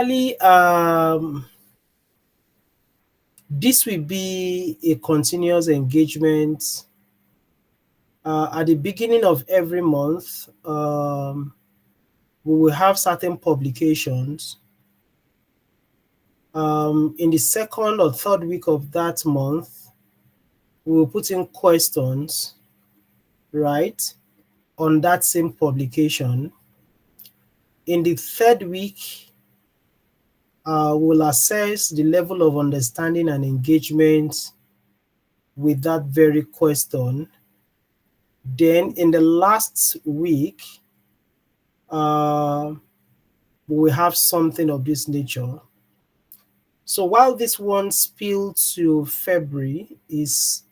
Basically, this will be a continuous engagement. At the beginning of every month, we will have certain publications. In the second or third week of that month, we will put in questions, right, on that same publication. In the third week, we'll assess the level of understanding and engagement with that very question. Then in the last week, uh, we will have something of this nature. So while this one spilled to February is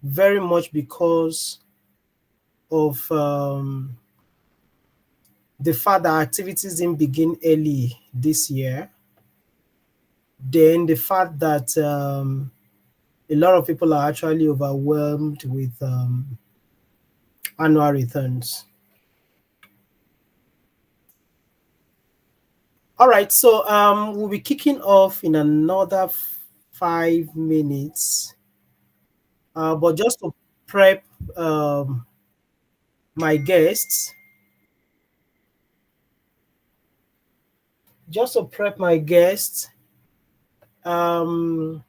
very much because of the fact that activities didn't begin early this year, then the fact that a lot of people are actually overwhelmed with annual returns. All right, so we'll be kicking off in another 5 minutes. But just to prep um, my guests, um,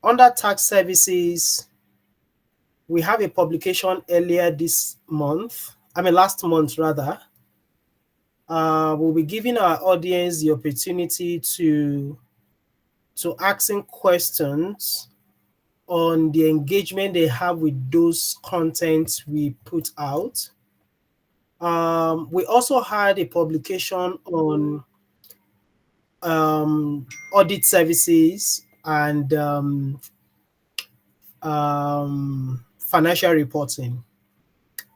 under tax services, we have a publication earlier this month. I mean, last month rather. We'll be giving our audience the opportunity to asking questions on the engagement they have with those contents we put out. We also had a publication on audit services and financial reporting.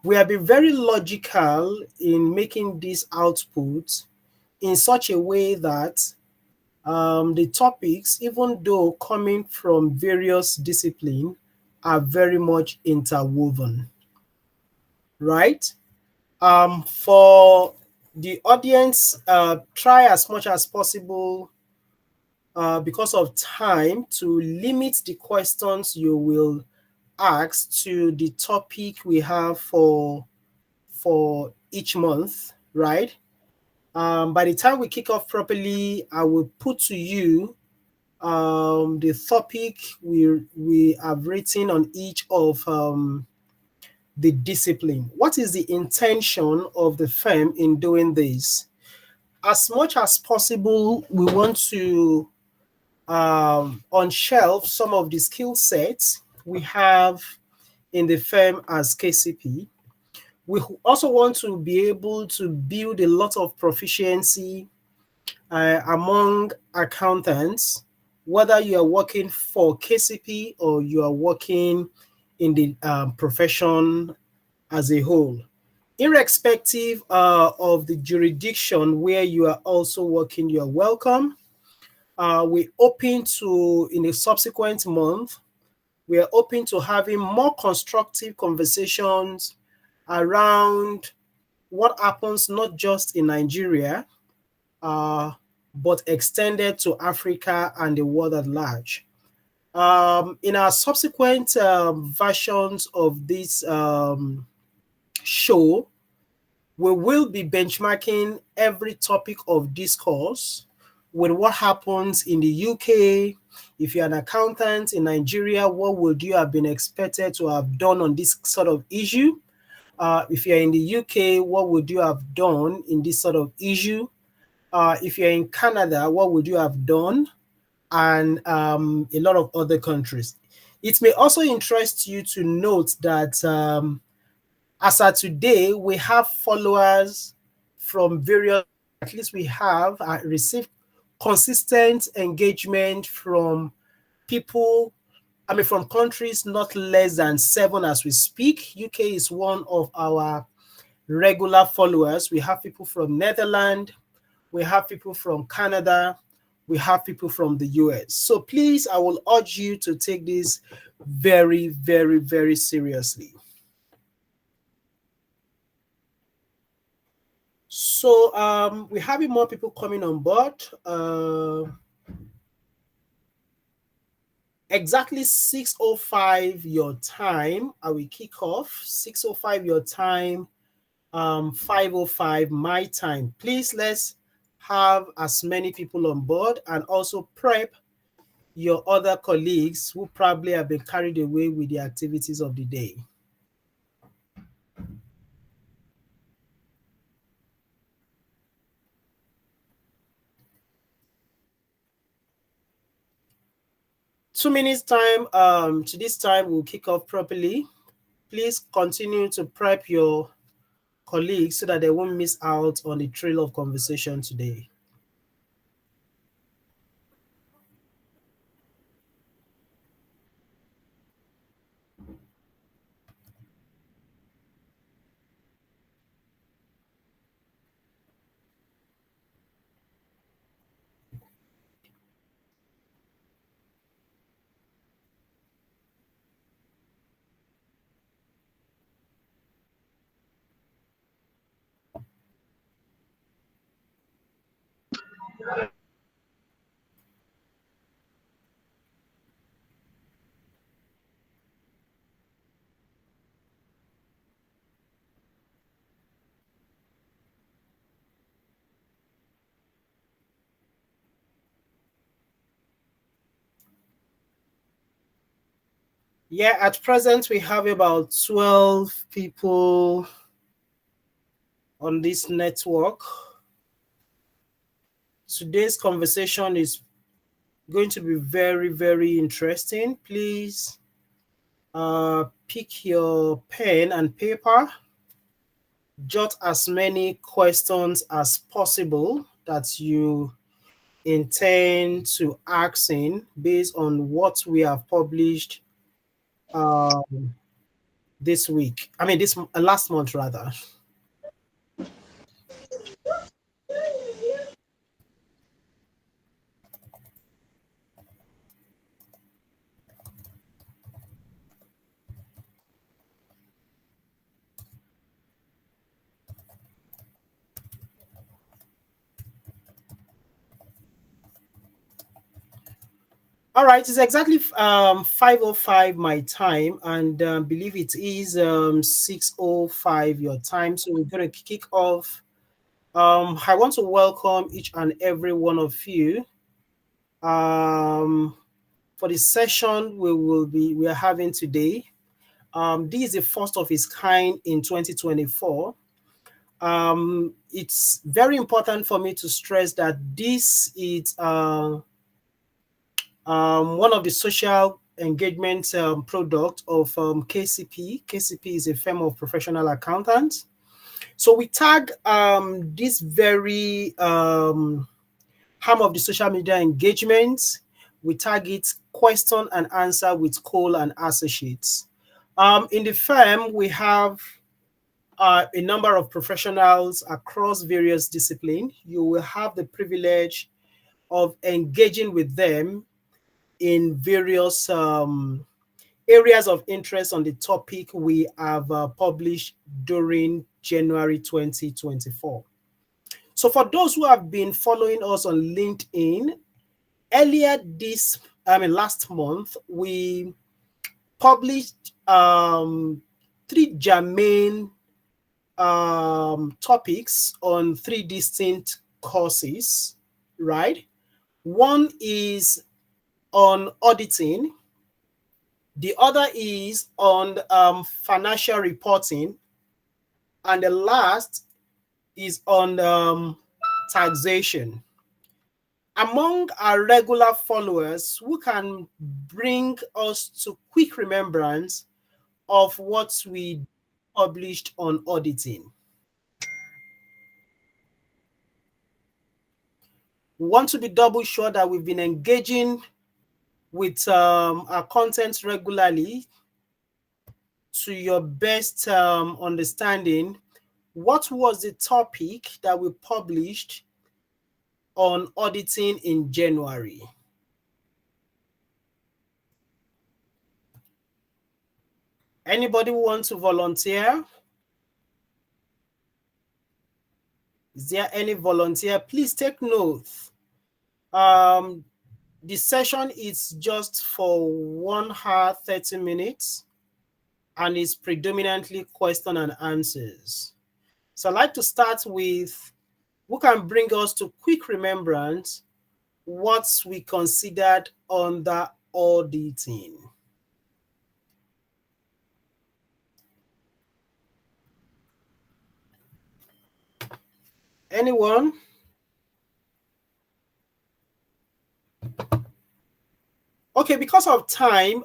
We have been very logical in making this output in such a way that the topics, even though coming from various disciplines, are very much interwoven, right? For the audience, try as much as possible, because of time, to limit the questions you will ask to the topic we have for each month, right? By the time we kick off properly, I will put to you the topic we have written on each of the discipline. What is the intention of the firm in doing this? As much as possible, we want to on shelf some of the skill sets we have in the firm as KCP. We also want to be able to build a lot of proficiency among accountants, whether you are working for KCP or you are working in the profession as a whole. Irrespective of the jurisdiction where you are also working, you are welcome. We're open to, in a subsequent month, we are open to having more constructive conversations around what happens not just in Nigeria, but extended to Africa and the world at large. In our subsequent versions of this show, we will be benchmarking every topic of discourse with what happens in the UK. If you're an accountant in Nigeria, what would you have been expected to have done on this sort of issue? If you're in the UK, what would you have done in this sort of issue? If you're in Canada, what would you have done? And a lot of other countries. It may also interest you to note that as of today, we have followers from various, at least we have received consistent engagement from people, I mean, from countries not less than 7 as we speak. UK is one of our regular followers. We have people from Netherlands, we have people from Canada, we have people from the US. So please, I will urge you to take this very, very, very seriously. So we're having more people coming on board. Exactly 6:05 your time. I will kick off 6:05 your time, 5:05 my time. Please let's have as many people on board and also prep your other colleagues who probably have been carried away with the activities of the day. Two minutes time, to this time we'll kick off properly. Please continue to prep your colleagues so that they won't miss out on the trail of conversation today. Yeah, at present we have about 12 people on this network. Today's conversation is going to be very, very interesting. Please pick your pen and paper, jot as many questions as possible that you intend to ask in based on what we have published this week. I mean, this last month rather. All right, it's exactly 5:05 my time, and believe it is 6:05 your time. So we're going to kick off. I want to welcome each and every one of you for the session we are having today. This is the first of its kind in 2024. It's very important for me to stress that this is one of the social engagement product of KCP. KCP is a firm of professional accountants. So we tag this very arm of the social media engagement. We target question and answer with Cole and Associates. In the firm, we have a number of professionals across various disciplines. You will have the privilege of engaging with them in various areas of interest on the topic we have published during January 2024. So for those who have been following us on LinkedIn, earlier last month, we published three germane topics on three distinct courses, right? One is on auditing, the other is on financial reporting, and the last is on taxation. Among our regular followers, who can bring us to quick remembrance of what we published on auditing? We want to be double sure that we've been engaging with our content regularly to your best understanding. What was the topic that we published on auditing in January? Anybody want to volunteer? Is there any volunteer? Please take note. The session is just for 1 hour, 30 minutes, and it's predominantly question and answers. So I'd like to start with who can bring us to quick remembrance what we considered under auditing. Anyone? Okay, because of time,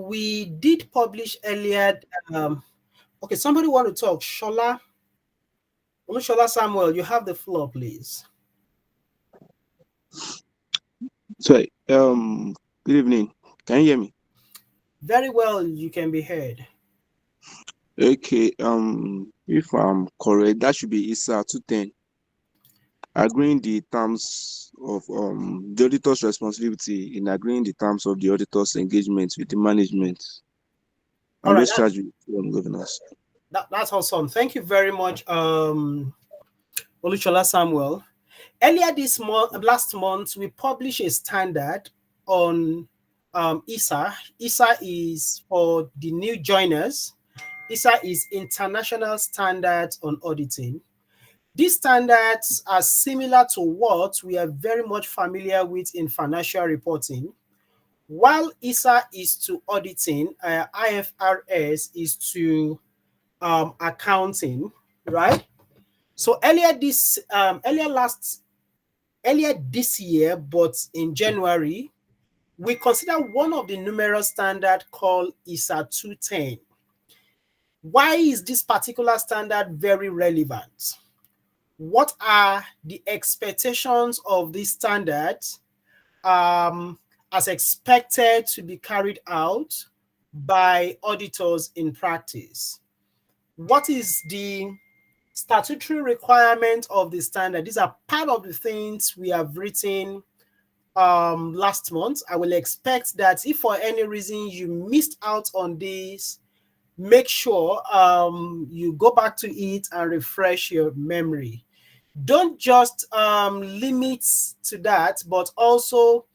we did publish earlier. Okay, somebody want to talk? Shola Samuel, you have the floor, please. Sorry. Good evening. Can you hear me? Very well, you can be heard. Okay. If I'm correct, that should be ISA 210. Agreeing the terms of the auditor's responsibility in agreeing the terms of the auditor's engagement with the management. And those charged with governance. That's awesome. Thank you very much, Olusola Samuel. Earlier this month, last month, we published a standard on ISA. ISA is for the new joiners. ISA is International Standards on Auditing. These standards are similar to what we are very much familiar with in financial reporting. While ISA is to auditing, IFRS is to accounting, right? So earlier this year, but in January, we consider one of the numerous standards called ISA 210. Why is this particular standard very relevant? What are the expectations of this standard as expected to be carried out by auditors in practice? What is the statutory requirement of the standard? These are part of the things we have written last month. I will expect that if for any reason you missed out on this, make sure you go back to it and refresh your memory. Don't just limit to that, but also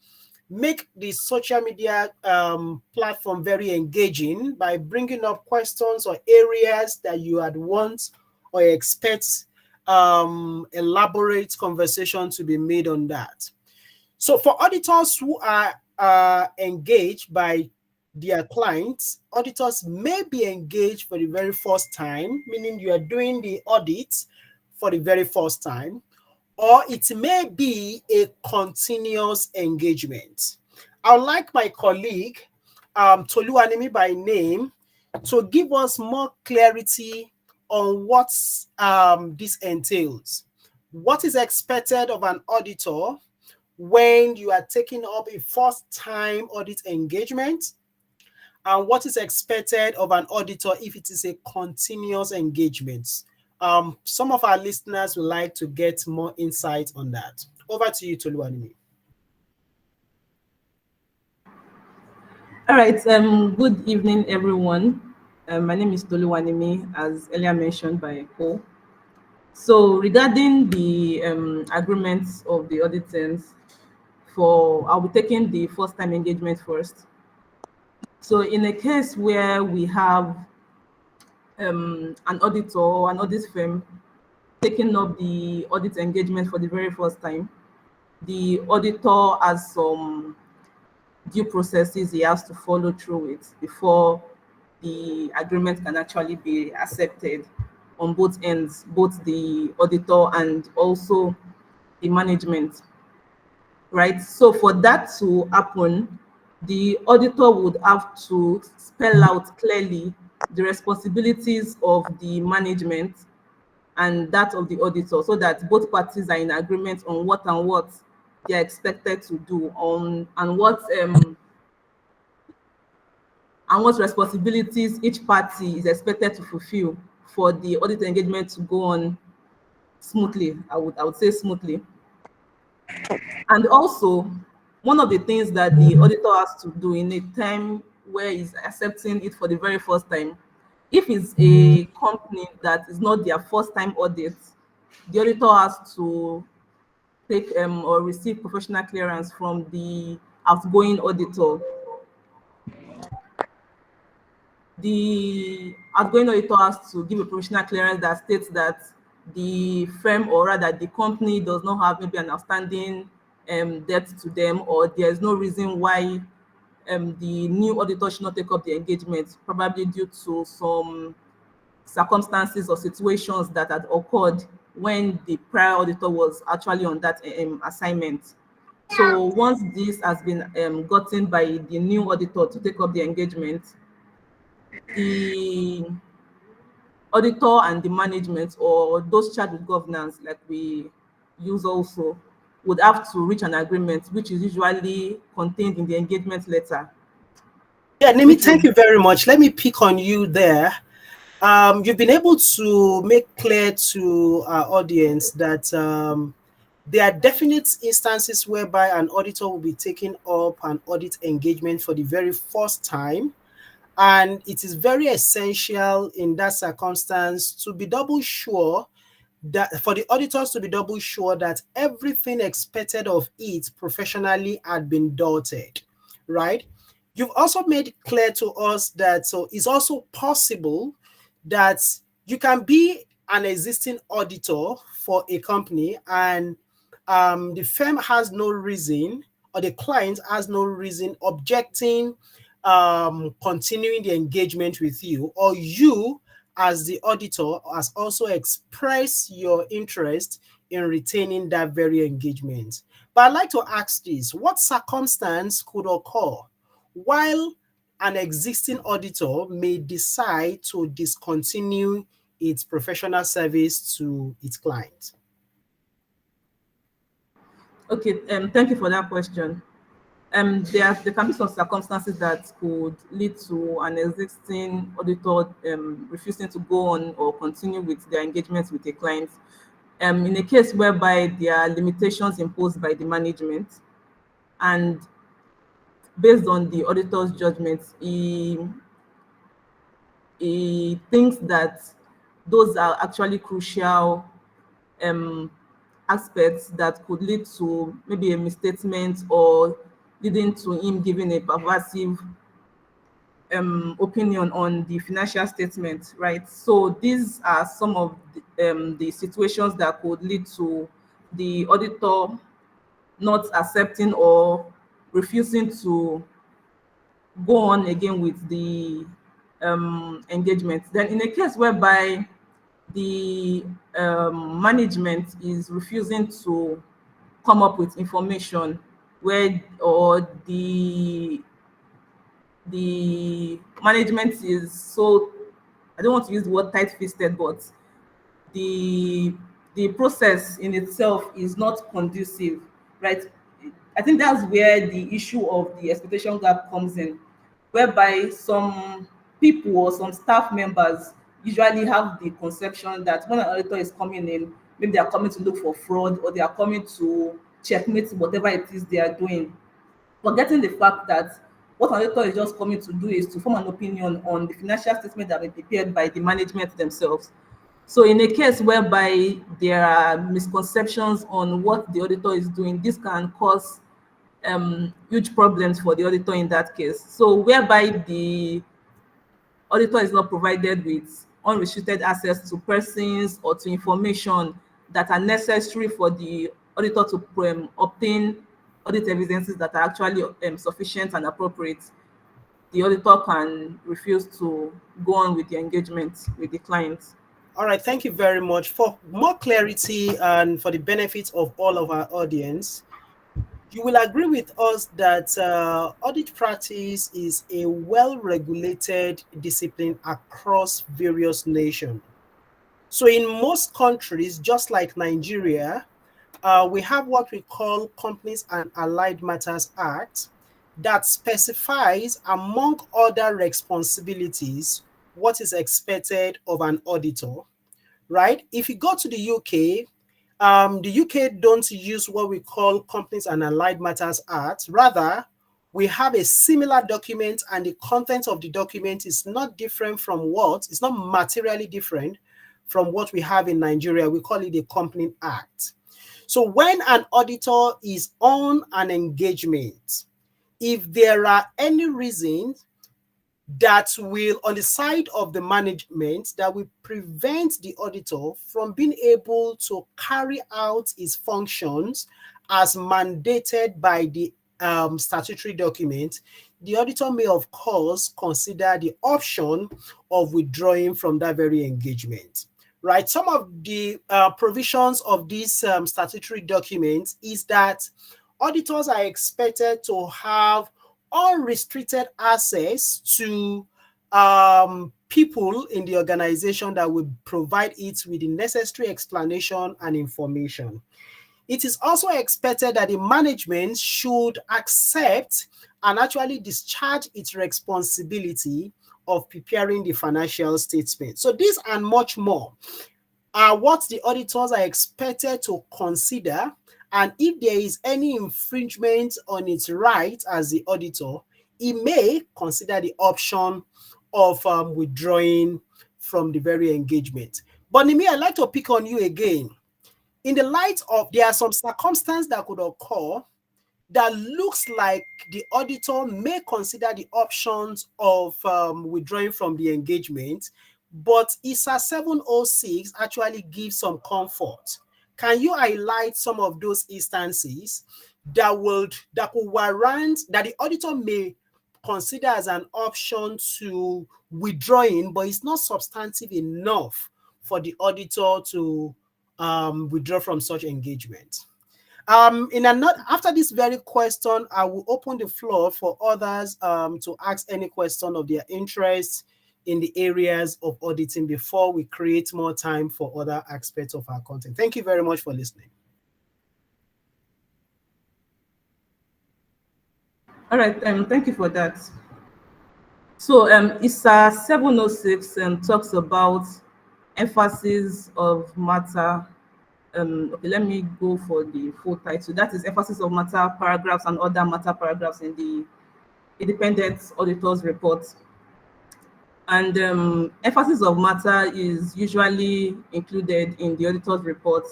make the social media platform very engaging by bringing up questions or areas that you had want or expect elaborate conversation to be made on that. So for auditors who are engaged by their clients, auditors may be engaged for the very first time, meaning you are doing the audit for the very first time, or it may be a continuous engagement. I would like my colleague, Toluwanimi by name, to give us more clarity on what this entails. What is expected of an auditor when you are taking up a first-time audit engagement, and what is expected of an auditor if it is a continuous engagement? Some of our listeners would like to get more insight on that. Over to you, Toluwanimi. All right. Good evening, everyone. My name is Toluwanimi, as earlier mentioned by Paul. So regarding the agreements of the auditors, I'll be taking the first-time engagement first. So in a case where we have an auditor or an audit firm taking up the audit engagement for the very first time, the auditor has some due processes he has to follow through with before the agreement can actually be accepted on both ends, both the auditor and also the management, right? So for that to happen, the auditor would have to spell out clearly the responsibilities of the management and that of the auditor, so that both parties are in agreement on what they are expected to do and what responsibilities each party is expected to fulfill for the audit engagement to go on smoothly. I would say smoothly. And also, one of the things that the auditor has to do in a time where he's accepting it for the very first time, if it's a company that is not their first time audit, the auditor has to take or receive professional clearance from the outgoing auditor. The outgoing auditor has to give a professional clearance that states that the firm, or rather the company, does not have maybe an outstanding debt to them, or there's no reason why the new auditor should not take up the engagement, probably due to some circumstances or situations that had occurred when the prior auditor was actually on that assignment. So once this has been gotten by the new auditor to take up the engagement, the auditor and the management, or those charged with governance, like we use also, would have to reach an agreement, which is usually contained in the engagement letter. Yeah, Nimi, thank you very much. Let me pick on you there. You've been able to make clear to our audience that there are definite instances whereby an auditor will be taking up an audit engagement for the very first time. And it is very essential in that circumstance to be double sure that for the auditors to be double sure that everything expected of it professionally had been dotted, right? You've also made it clear to us that so it's also possible that you can be an existing auditor for a company, and the firm has no reason, or the client has no reason objecting continuing the engagement with you, or you as the auditor has also expressed your interest in retaining that very engagement. But I'd like to ask this: what circumstance could occur while an existing auditor may decide to discontinue its professional service to its client? Okay, thank you for that question. There can be some circumstances that could lead to an existing auditor refusing to go on or continue with their engagements with a client. In a case whereby there are limitations imposed by the management, and based on the auditor's judgment, he thinks that those are actually crucial aspects that could lead to maybe a misstatement, or leading to him giving a pervasive opinion on the financial statement, right? So these are some of the situations that could lead to the auditor not accepting or refusing to go on again with the engagement. Then in a case whereby the management is refusing to come up with information, where, or the management is so, I don't want to use the word tight-fisted, but the process in itself is not conducive, right? I think that's where the issue of the expectation gap comes in, whereby some people or some staff members usually have the conception that when an auditor is coming in, maybe they are coming to look for fraud, or they are coming to checkmate whatever it is they are doing, forgetting the fact that what an auditor is just coming to do is to form an opinion on the financial statement that will be prepared by the management themselves. So in a case whereby there are misconceptions on what the auditor is doing, this can cause huge problems for the auditor in that case. So whereby the auditor is not provided with unrestricted access to persons or to information that are necessary for the auditor to obtain audit evidences that are actually sufficient and appropriate, the auditor can refuse to go on with the engagement with the client. All right, thank you very much. For more clarity and for the benefit of all of our audience, you will agree with us that audit practice is a well-regulated discipline across various nations. So in most countries, just like Nigeria, we have what we call Companies and Allied Matters Act that specifies, among other responsibilities, what is expected of an auditor, right? If you go to the UK, the UK don't use what we call Companies and Allied Matters Act. Rather, we have a similar document, and the content of the document is not different from it's not materially different from what we have in Nigeria. We call it the Company Act. So when an auditor is on an engagement, if there are any reasons that will, on the side of the management, that will prevent the auditor from being able to carry out its functions as mandated by the statutory document, the auditor may, of course, consider the option of withdrawing from that very engagement. Right? Some of the provisions of this statutory document is that auditors are expected to have unrestricted access to people in the organization that will provide it with the necessary explanation and information. It is also expected that the management should accept and actually discharge its responsibility of preparing the financial statement. So this and much more are what the auditors are expected to consider, and if there is any infringement on its right as the auditor, he may consider the option of withdrawing from the very engagement. But Nimi, I'd like to pick on you again. In the light of, there are some circumstances that could occur that looks like the auditor may consider the options of withdrawing from the engagement, but ISA 706 actually gives some comfort. Can you highlight some of those instances that could warrant that the auditor may consider as an option to withdrawing, but it's not substantive enough for the auditor to withdraw from such engagement? After this very question, I will open the floor for others to ask any question of their interest in the areas of auditing before we create more time for other aspects of our content. Thank you very much for listening. All right, thank you for that. So ISA 706 talks about emphasis of matter. Okay, let me go for the full title. That is emphasis of matter paragraphs and other matter paragraphs in the independent auditor's report. And emphasis of matter is usually included in the auditor's report,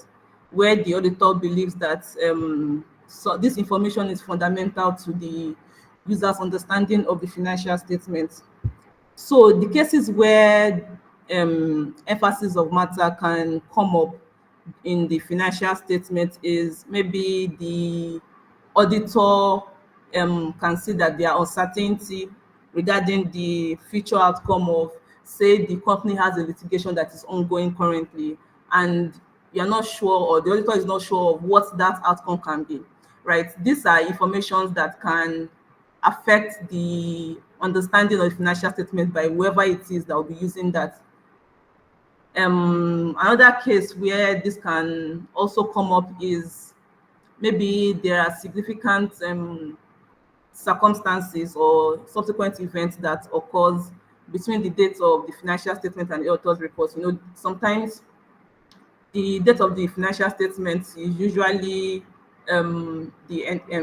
where the auditor believes that so this information is fundamental to the user's understanding of the financial statement. So the cases where emphasis of matter can come up in the financial statement is maybe the auditor can see that there are uncertainty regarding the future outcome of, say, the company has a litigation that is ongoing currently, and you're not sure, or the auditor is not sure of what that outcome can be, right? These are informations that can affect the understanding of the financial statement by whoever it is that will be using that. Another case where this can also come up is maybe there are significant circumstances or subsequent events that occurs between the date of the financial statement and the auditor's report. You know, sometimes the date of the financial statement is usually the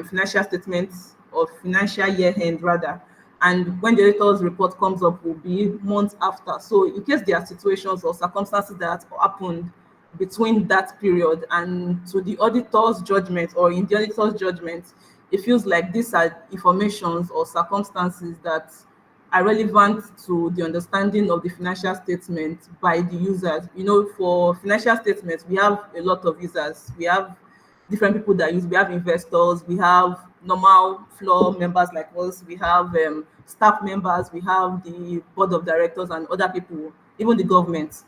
financial statement of financial year end rather, and when the auditor's report comes up will be months after. So in case there are situations or circumstances that happened between that period, and to the auditor's judgment or in the auditor's judgment, it feels like these are informations or circumstances that are relevant to the understanding of the financial statement by the users. You know, for financial statements, we have a lot of users. We have different people that use, we have investors, we have normal floor members like us, we have staff members, we have the board of directors and other people, even the government,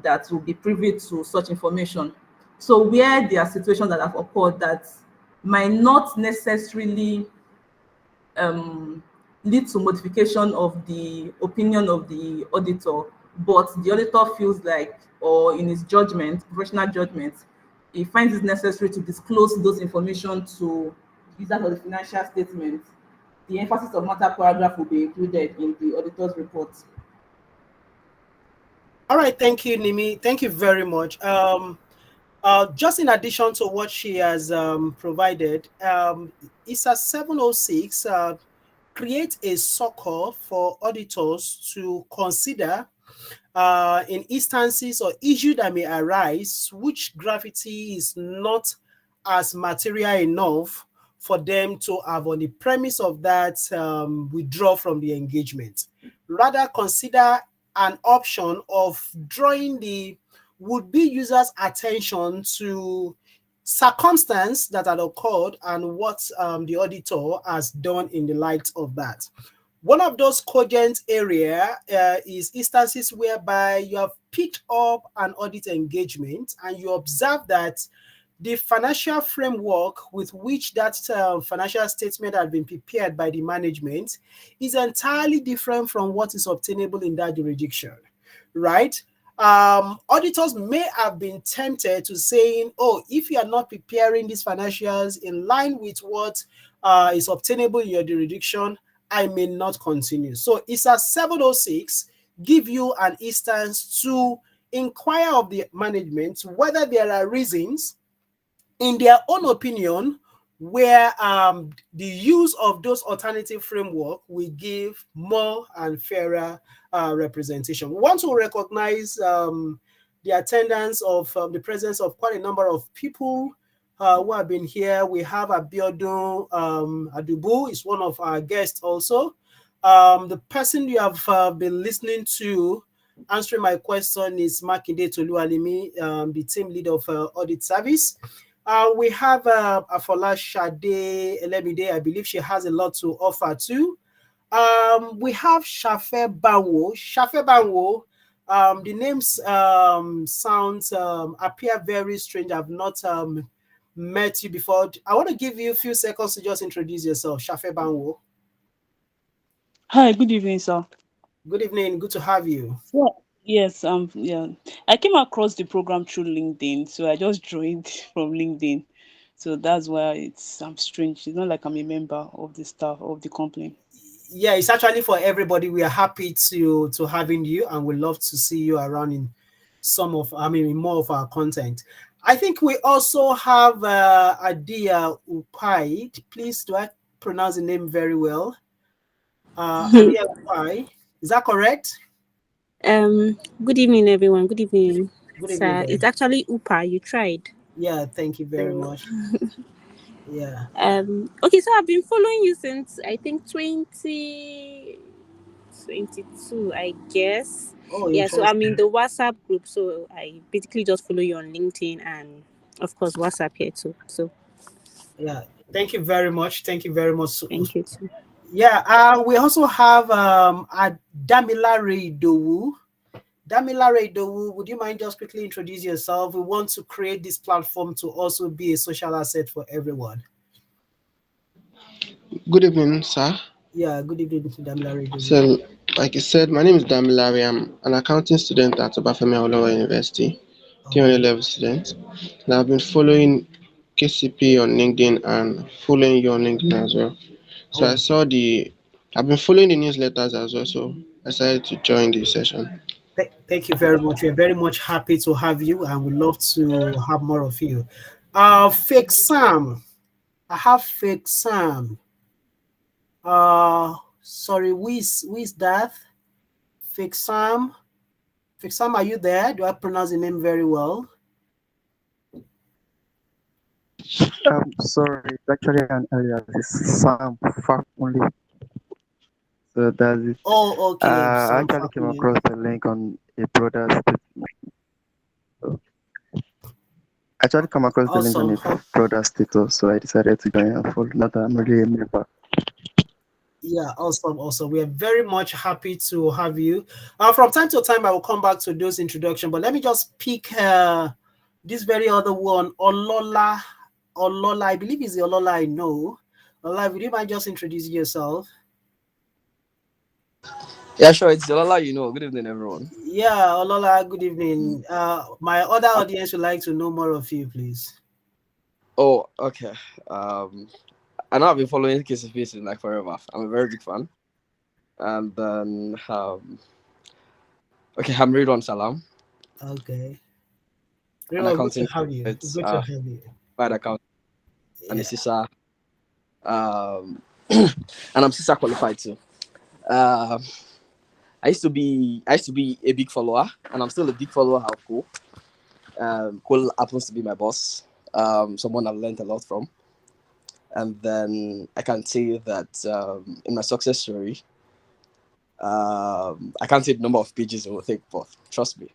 that will be privy to such information. So where there are situations that have occurred that might not necessarily lead to modification of the opinion of the auditor, but the auditor feels like, or in his judgment, professional judgment, he finds it necessary to disclose those information to users of the financial statement, the emphasis of matter paragraph will be included in the auditor's report. All right, thank you, Nimi. Thank you very much. Just in addition to what she has provided, ISA 706 creates a succor for auditors to consider in instances or issue that may arise, which graffiti is not as material enough for them to have on the premise of that withdraw from the engagement. Rather consider an option of drawing the would-be user's attention to circumstance that had occurred and what the auditor has done in the light of that. One of those cogent area is instances whereby you have picked up an audit engagement and you observe that the financial framework with which that financial statement had been prepared by the management is entirely different from what is obtainable in that jurisdiction, right? Auditors may have been tempted to saying, oh, if you are not preparing these financials in line with what is obtainable in your jurisdiction, I may not continue. So ISA 706 give you an instance to inquire of the management whether there are reasons in their own opinion where the use of those alternative framework will give more and fairer representation. We want to recognize the attendance of the presence of quite a number of people who have been here. We have Abiodun Adubu is one of our guests also. The person you have been listening to answering my question is Makinde Toluwalimi, the team lead of audit service. We have Afola Shade Elemide. I believe she has a lot to offer too. We have Shafe Banwo. Shafe Banwo, the names sounds appear very strange. I've not met you before. I want to give you a few seconds to just introduce yourself. Shafe Banwo. Hi, good evening, sir. Good evening. Good to have you. Yeah. Yes, yeah. I came across the program through LinkedIn, so I just joined from LinkedIn. So that's why it's strange. It's not like I'm a member of the staff of the company. Yeah, it's actually for everybody. We are happy to having you, and we love to see you around in in more of our content. I think we also have Adia Upai. Please, do I pronounce the name very well? Adia Upai, is that correct? Good evening, everyone. Good evening, Good sir. evening. It's actually Upa. You tried. Yeah, thank you very much. Yeah. Okay, so I've been following you since I think 2022, I guess. Oh, yeah, so I'm in interesting. the WhatsApp group, so I basically just follow you on LinkedIn and of course WhatsApp here too. So Yeah, thank you very much. Thank you very much. thank you too. Yeah, we also have Damilare Idowu. Damilare Idowu, would you mind just quickly introduce yourself? We want to create this platform to also be a social asset for everyone. Good evening, sir. Yeah, good evening, Damilare Idowu. So, like you said, my name is Damilare. I'm an accounting student at Obafemi Awolowo University, 300 level student. And I've been following KCP on LinkedIn and following you on LinkedIn as well. So I've been following the newsletters as well. So I decided to join the session. Thank you very much. We're very much happy to have you, and we love to have more of you. Fake Sam. I have Fake Sam. Sorry, who is that? Fake Sam. Fake Sam, are you there? Do I pronounce the name very well? Sorry, it's actually an alias. It's Sam Fakunle. So that's it. Oh, okay. I actually came across the link on a brother's statement. So, I actually come across the link on a brother's status, so I decided to join and follow. Not that I'm really a member. Yeah, awesome. We are very much happy to have you. From time to time, I will come back to those introductions, but let me just pick this very other one, Olola. I believe it's the Olola I know. Olola, would you mind just introducing yourself? Yeah, sure. It's Olola, you know. Good evening, everyone. Yeah, Olola, good evening. My other audience would like to know more of you, please. Oh, okay. I know I've been following KCP since like forever. I'm a very big fan. And then, okay, I'm Ridwan Salam. Okay. Ridwan, good to have you. Good to have you. Bad account. And a CISA. And I'm CISA qualified too. I used to be a big follower, and I'm still a big follower of Cole. Cole happens to be my boss, someone I've learned a lot from. And then I can say that in my success story, I can't say the number of pages it will take, but trust me,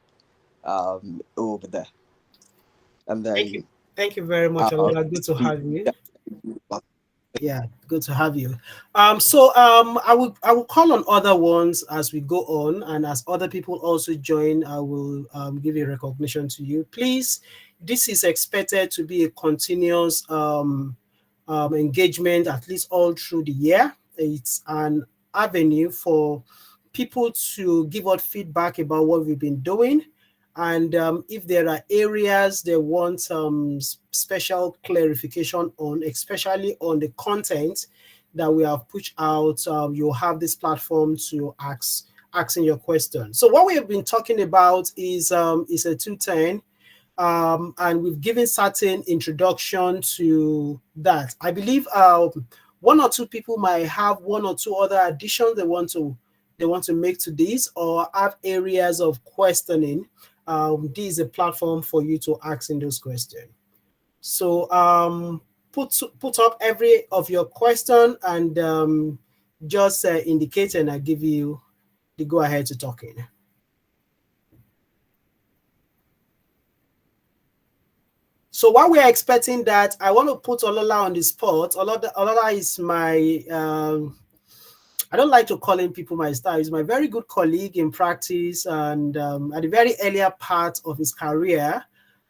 it will be there. And then Thank you very much, Alola. Good to have you. Yeah, good to have you. So I will call on other ones as we go on, and as other people also join, I will give a recognition to you. Please, this is expected to be a continuous engagement, at least all through the year. It's an avenue for people to give us feedback about what we've been doing. And if there are areas they want special clarification on, especially on the content that we have pushed out, you'll have this platform to asking your question. So what we have been talking about is a 210, and we've given certain introduction to that. I believe one or two people might have one or two other additions they want to make to this, or have areas of questioning. This is a platform for you to ask in those questions. So put up every of your question and just indicate, and I give you the go ahead to talking. So while we are expecting that, I want to put Olola on the spot. Olola is my I don't like to call him people my star. He's my very good colleague in practice, and at the very earlier part of his career,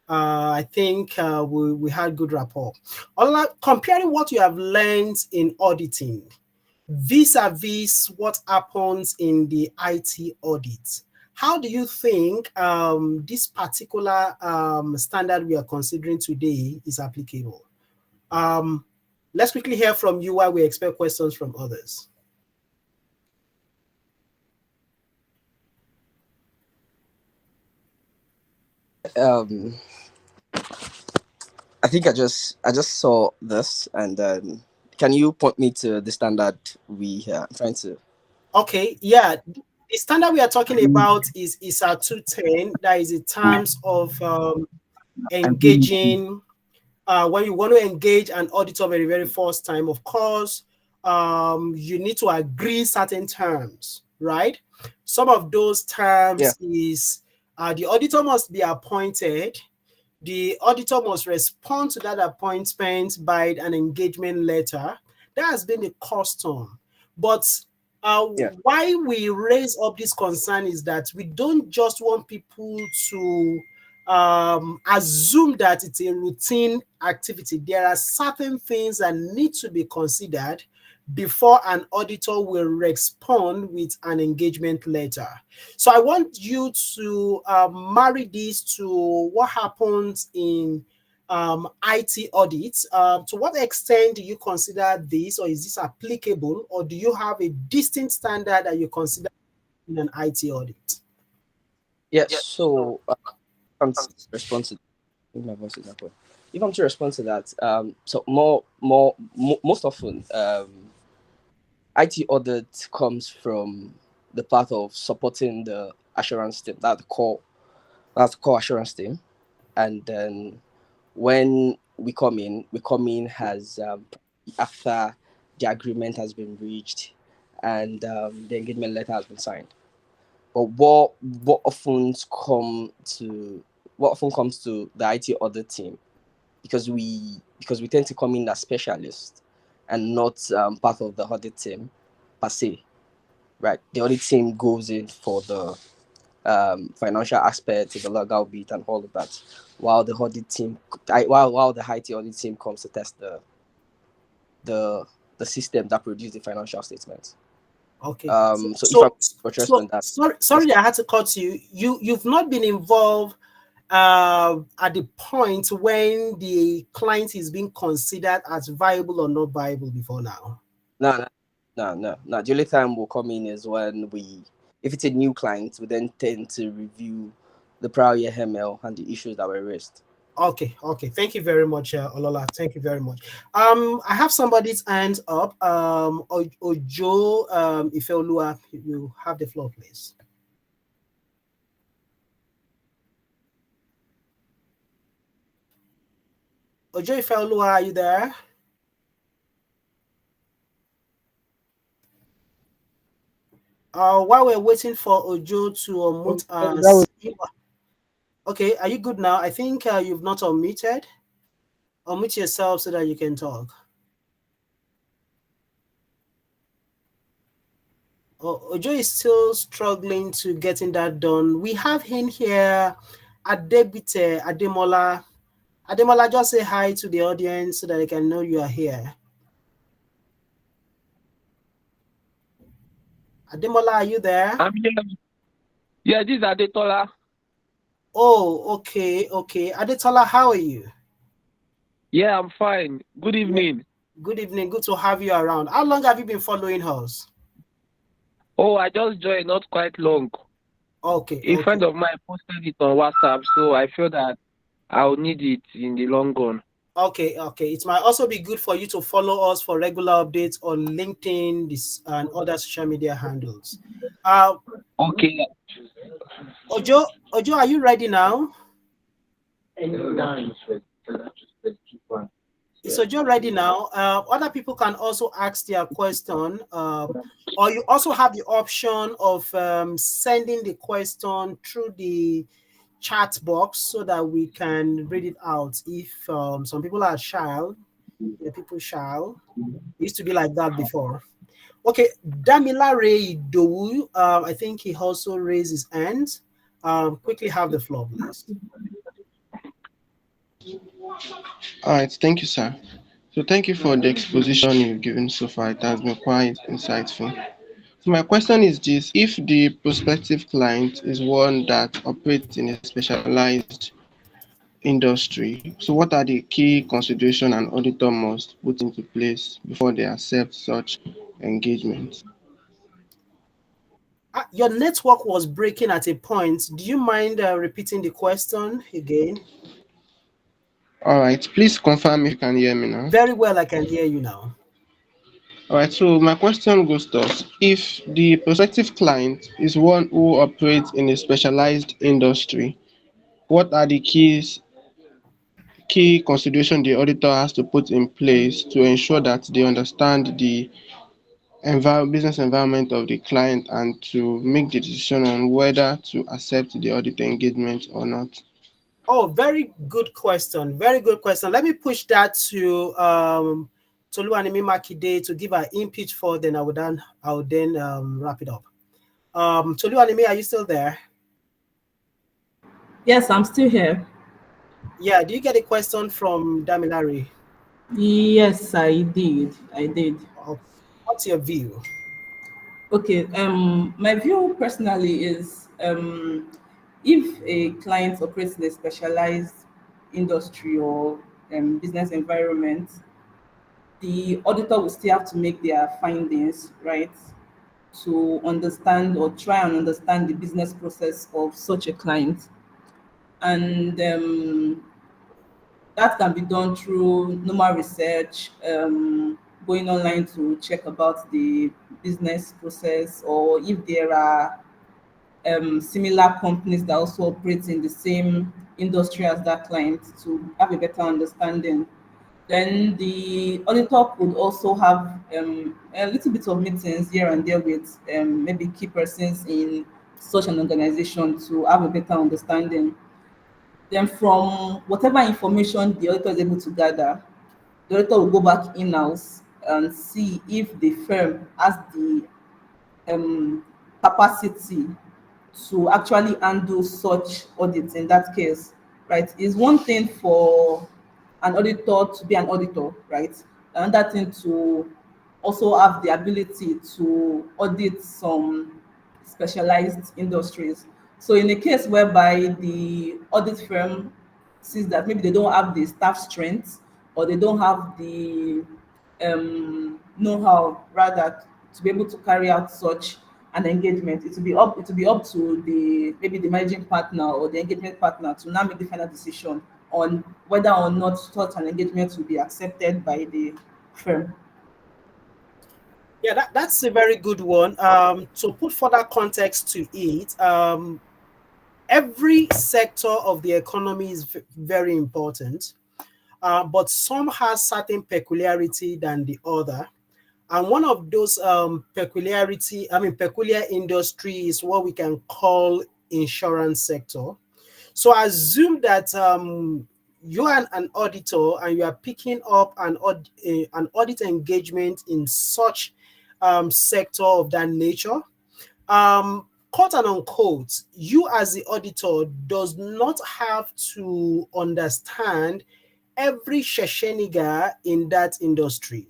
I think we had good rapport. Comparing what you have learned in auditing vis-a-vis what happens in the IT audit, how do you think this particular standard we are considering today is applicable? Let's quickly hear from you while we expect questions from others. I think I just saw this, and can you point me to the standard we are trying to? Okay, yeah, the standard we are talking about is ISA 210. That is in terms of engaging. When you want to engage an auditor for the very first time, of course, you need to agree certain terms, right? Some of those terms is the auditor must be appointed. The auditor must respond to that appointment by an engagement letter. That has been the custom. But why we raise up this concern is that we don't just want people to assume that it's a routine activity. There are certain things that need to be considered before an auditor will respond with an engagement letter. So I want you to marry this to what happens in IT audits. To what extent do you consider this, or is this applicable, or do you have a distinct standard that you consider in an IT audit? Yes. So I'm to respond to my voice is up. If I'm to respond to that, so most often IT audit comes from the part of supporting the assurance team. That's the core assurance team. And then when we come in as after the agreement has been reached and the engagement letter has been signed. But what often comes to the IT audit team, because we tend to come in as specialists and not part of the audit team per se, right? The audit team goes in for the financial aspect, the legal bit, and all of that, while the audit team, while the IT audit team comes to test the system that produce the financial statements. Okay. Sorry, I had to cut you. You've not been involved at the point when the client is being considered as viable or not viable before now? No. The only time we'll come in is when if it's a new client, we then tend to review the prior year ML and the issues that were raised. Okay. Thank you very much, Olola. Thank you very much. I have somebody's hands up. Ojo Ifeolua, you have the floor, please. Ojo Ifeolua, are you there? While we're waiting for Ojo to unmute us. Okay, are you good now? I think you've not unmuted. Unmute yourself so that you can talk. Ojo is still struggling to getting that done. We have him here, Adebite Ademola. Ademola, just say hi to the audience so that they can know you are here. Ademola, are you there? I'm here. Yeah, this is Adetola. Oh, okay. Adetola, how are you? Yeah, I'm fine. Good evening. Good evening. Good to have you around. How long have you been following us? Oh, I just joined not quite long. Okay. A friend of mine posted it on WhatsApp, so I feel that I'll need it in the long run. Okay. It might also be good for you to follow us for regular updates on LinkedIn and other social media handles. Okay. Ojo, are you ready now? Is Ojo ready now? Other people can also ask their question, or you also have the option of sending the question through the chat box so that we can read it out. If some people are shy, people shy. It used to be like that before. Okay, Damilare Dowu, I think he also raised his hand. Quickly have the floor, please. All right, thank you, sir. So thank you for the exposition you've given so far. It has been quite insightful. So my question is this: if the prospective client is one that operates in a specialized industry, so what are the key considerations an auditor must put into place before they accept such engagement? Your network was breaking at a point. Do you mind repeating the question again? All right, please confirm if you can hear me now. Very well, I can hear you now. All right, so my question goes thus: if the prospective client is one who operates in a specialized industry, what are the key consideration the auditor has to put in place to ensure that they understand the business environment of the client and to make the decision on whether to accept the audit engagement or not? Oh, very good question. Very good question. Let me push that to Toluwanimi Makinde to give our input for. Then I will then wrap it up. Toluwanimi, are you still there? Yes, I'm still here. Yeah. Do you get a question from Damilare? Yes, I did. What's your view? Okay. My view personally is if a client operates in a specialized industry or business environment, the auditor will still have to make their findings, right, to understand or try and understand the business process of such a client. And that can be done through normal research, going online to check about the business process, or if there are similar companies that also operate in the same industry as that client, to have a better understanding. Then the auditor could also have a little bit of meetings here and there with maybe key persons in such an organization to have a better understanding. Then from whatever information the auditor is able to gather, the auditor will go back in-house and see if the firm has the capacity to actually handle such audits in that case, right? It's one thing for an auditor to be an auditor, right? Another thing to also have the ability to audit some specialized industries. So in a case whereby the audit firm sees that maybe they don't have the staff strength, or they don't have the know-how rather to be able to carry out such an engagement, it will be up to the maybe the managing partner or the engagement partner to now make the final decision on whether or not such an engagement will be accepted by the firm. Yeah, that's a very good one. To put further context to it, every sector of the economy is very important, but some has certain peculiarity than the other. And one of those peculiar industry is what we can call insurance sector. So assume that you are an auditor and you are picking up an audit engagement in such sector of that nature. Quote and unquote, you as the auditor does not have to understand every shesheniga in that industry.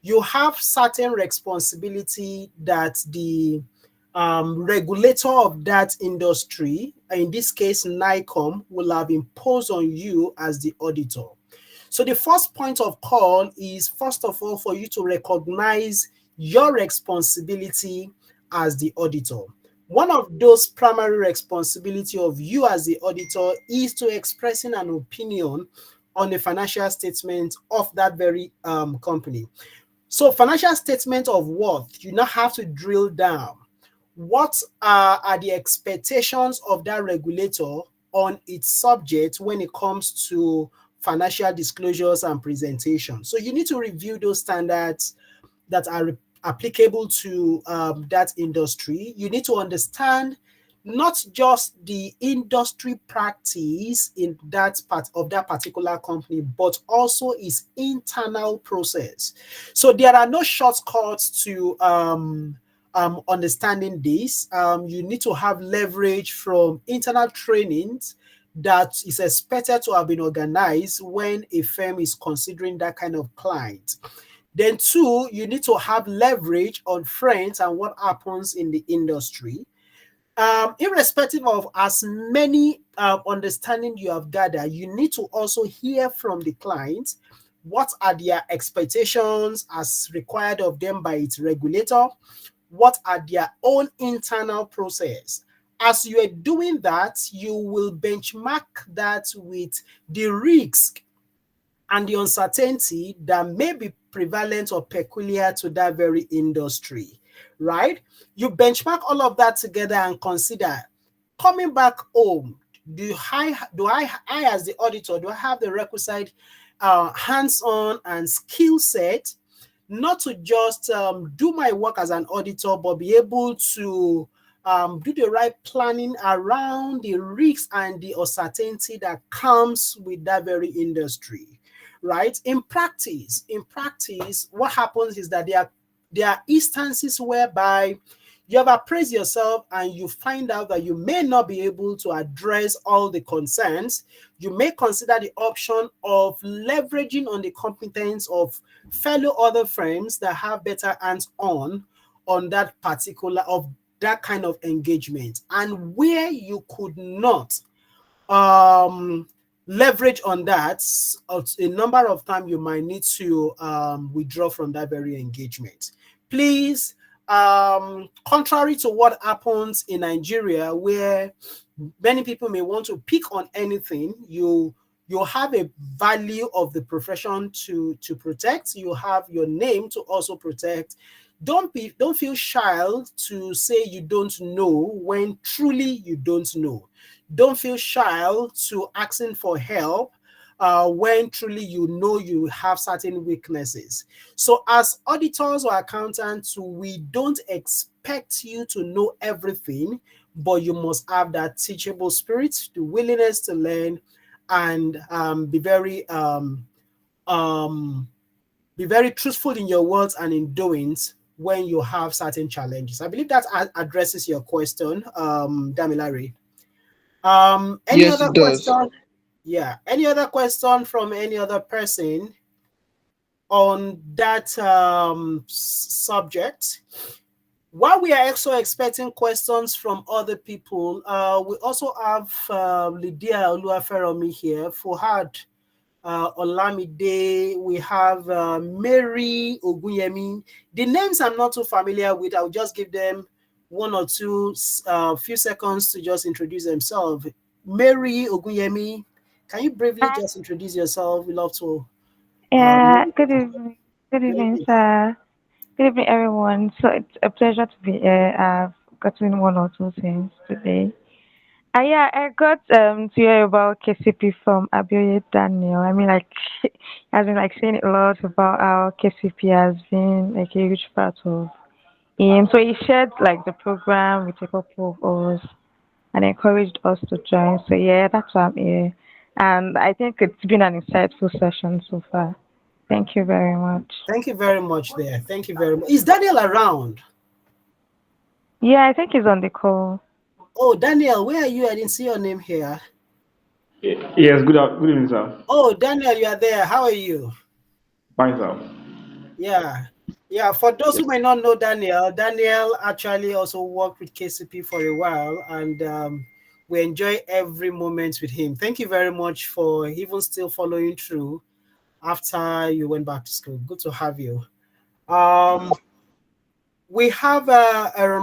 You have certain responsibility that the regulator of that industry, in this case NICOM, will have imposed on you as the auditor. So the first point of call is, first of all, for you to recognize your responsibility as the auditor. One of those primary responsibility of you as the auditor is to expressing an opinion on the financial statement of that very company. So financial statement of what? You now have to drill down. What are the expectations of that regulator on its subject when it comes to financial disclosures and presentation? So you need to review those standards that are applicable to that industry. You need to understand not just the industry practice in that part of that particular company, but also its internal process. So there are no shortcuts to understanding this. You need to have leverage from internal trainings that is expected to have been organized when a firm is considering that kind of client. Then two, you need to have leverage on friends and what happens in the industry. Irrespective of as many understanding you have gathered, you need to also hear from the clients. What are their expectations as required of them by its regulator? What are their own internal process? As you are doing that, you will benchmark that with the risk and the uncertainty that may be prevalent or peculiar to that very industry, right? You benchmark all of that together and consider, coming back home, do I as the auditor, do I have the requisite hands-on and skill set, not to just do my work as an auditor, but be able to do the right planning around the risks and the uncertainty that comes with that very industry, right? In practice, what happens is that there are instances whereby you have appraised yourself and you find out that you may not be able to address all the concerns. You may consider the option of leveraging on the competence of fellow other firms that have better hands-on that particular, of that kind of engagement. And where you could not leverage on that, a number of times you might need to withdraw from that very engagement. Please, contrary to what happens in Nigeria, where many people may want to pick on anything, you have a value of the profession to protect. You have your name to also protect. Don't feel shy to say you don't know when truly you don't know. Don't feel shy to asking for help when truly you know you have certain weaknesses. So as auditors or accountants, we don't expect you to know everything, but you must have that teachable spirit, the willingness to learn, and be very truthful in your words and in doings when you have certain challenges. I believe that addresses your question, Damilare. Any Yes, other it does. question? Yeah. Any other question from any other person on that subject? While we are also expecting questions from other people, we also have Lydia Oluwaferomi here, Fuhad Olamide, we have Mary Ogunyemi. The names I'm not too familiar with. I'll just give them one or two few seconds to just introduce themselves. Mary Ogunyemi, Can you briefly just introduce yourself? We love to. Yeah, Um, good evening. Good Good evening, evening. sir. Good evening, everyone. So it's a pleasure to be here. I've gotten one or two things today. Yeah, I got to hear about KCP from Abioye Daniel. I mean, like, he has been like saying a lot about how KCP has been like a huge part of him. So he shared like the program with a couple of us and encouraged us to join. So yeah, that's why I'm here. And I think it's been an insightful session so far. Thank you very much. Thank you very much there. Thank you very much. Is Daniel around? Yeah, I think he's on the call. Oh, Daniel, where are you? I didn't see your name here. Yes, good evening, sir. Oh, Daniel, you are there. How are you? Fine, sir. Yeah. Yeah, for those who may not know Daniel, Daniel actually also worked with KCP for a while, and we enjoy every moment with him. Thank you very much for even still following through after you went back to school. Good to have you. We have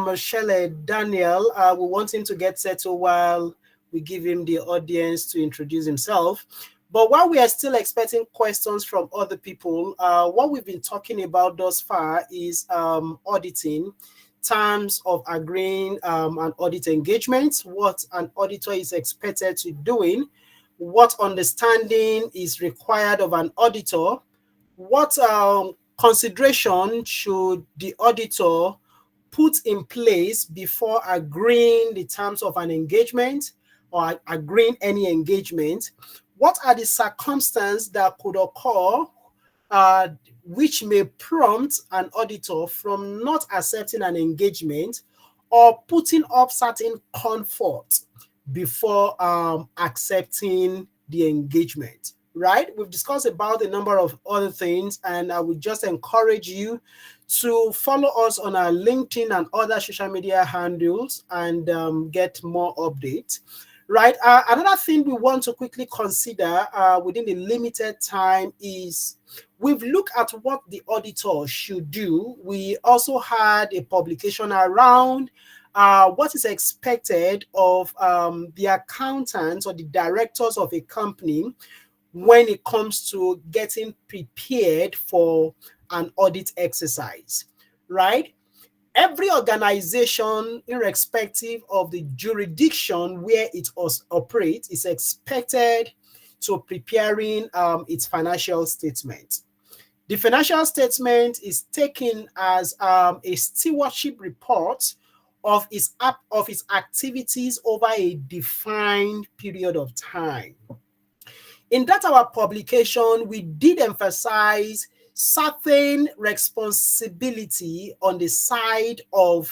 Michelle Daniel. We want him to get settled while we give him the audience to introduce himself. But while we are still expecting questions from other people, what we've been talking about thus far is auditing, terms of agreeing an audit engagement, what an auditor is expected to doing, what understanding is required of an auditor, what consideration should the auditor put in place before agreeing the terms of an engagement or agreeing any engagement? What are the circumstances that could occur which may prompt an auditor from not accepting an engagement or putting up certain comfort before accepting the engagement? Right? We've discussed about a number of other things, and I would just encourage you to follow us on our LinkedIn and other social media handles and get more updates. Right. Another thing we want to quickly consider within the limited time is we've looked at what the auditor should do. We also had a publication around what is expected of the accountants or the directors of a company when it comes to getting prepared for an audit exercise, right? Every organization, irrespective of the jurisdiction where it operates, is expected to preparing its financial statement. The financial statement is taken as a stewardship report of its activities over a defined period of time. In that our publication, we did emphasize certain responsibility on the side of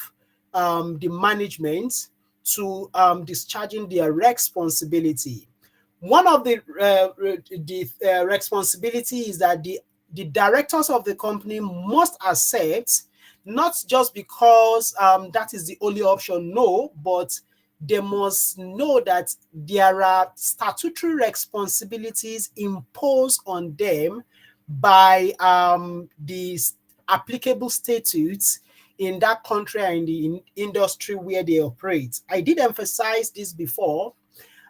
the management to discharging their responsibility. One of the responsibility is that the directors of the company must accept, not just because that is the only option, no, but they must know that there are statutory responsibilities imposed on them by the applicable statutes in that country and in the industry where they operate. I did emphasize this before.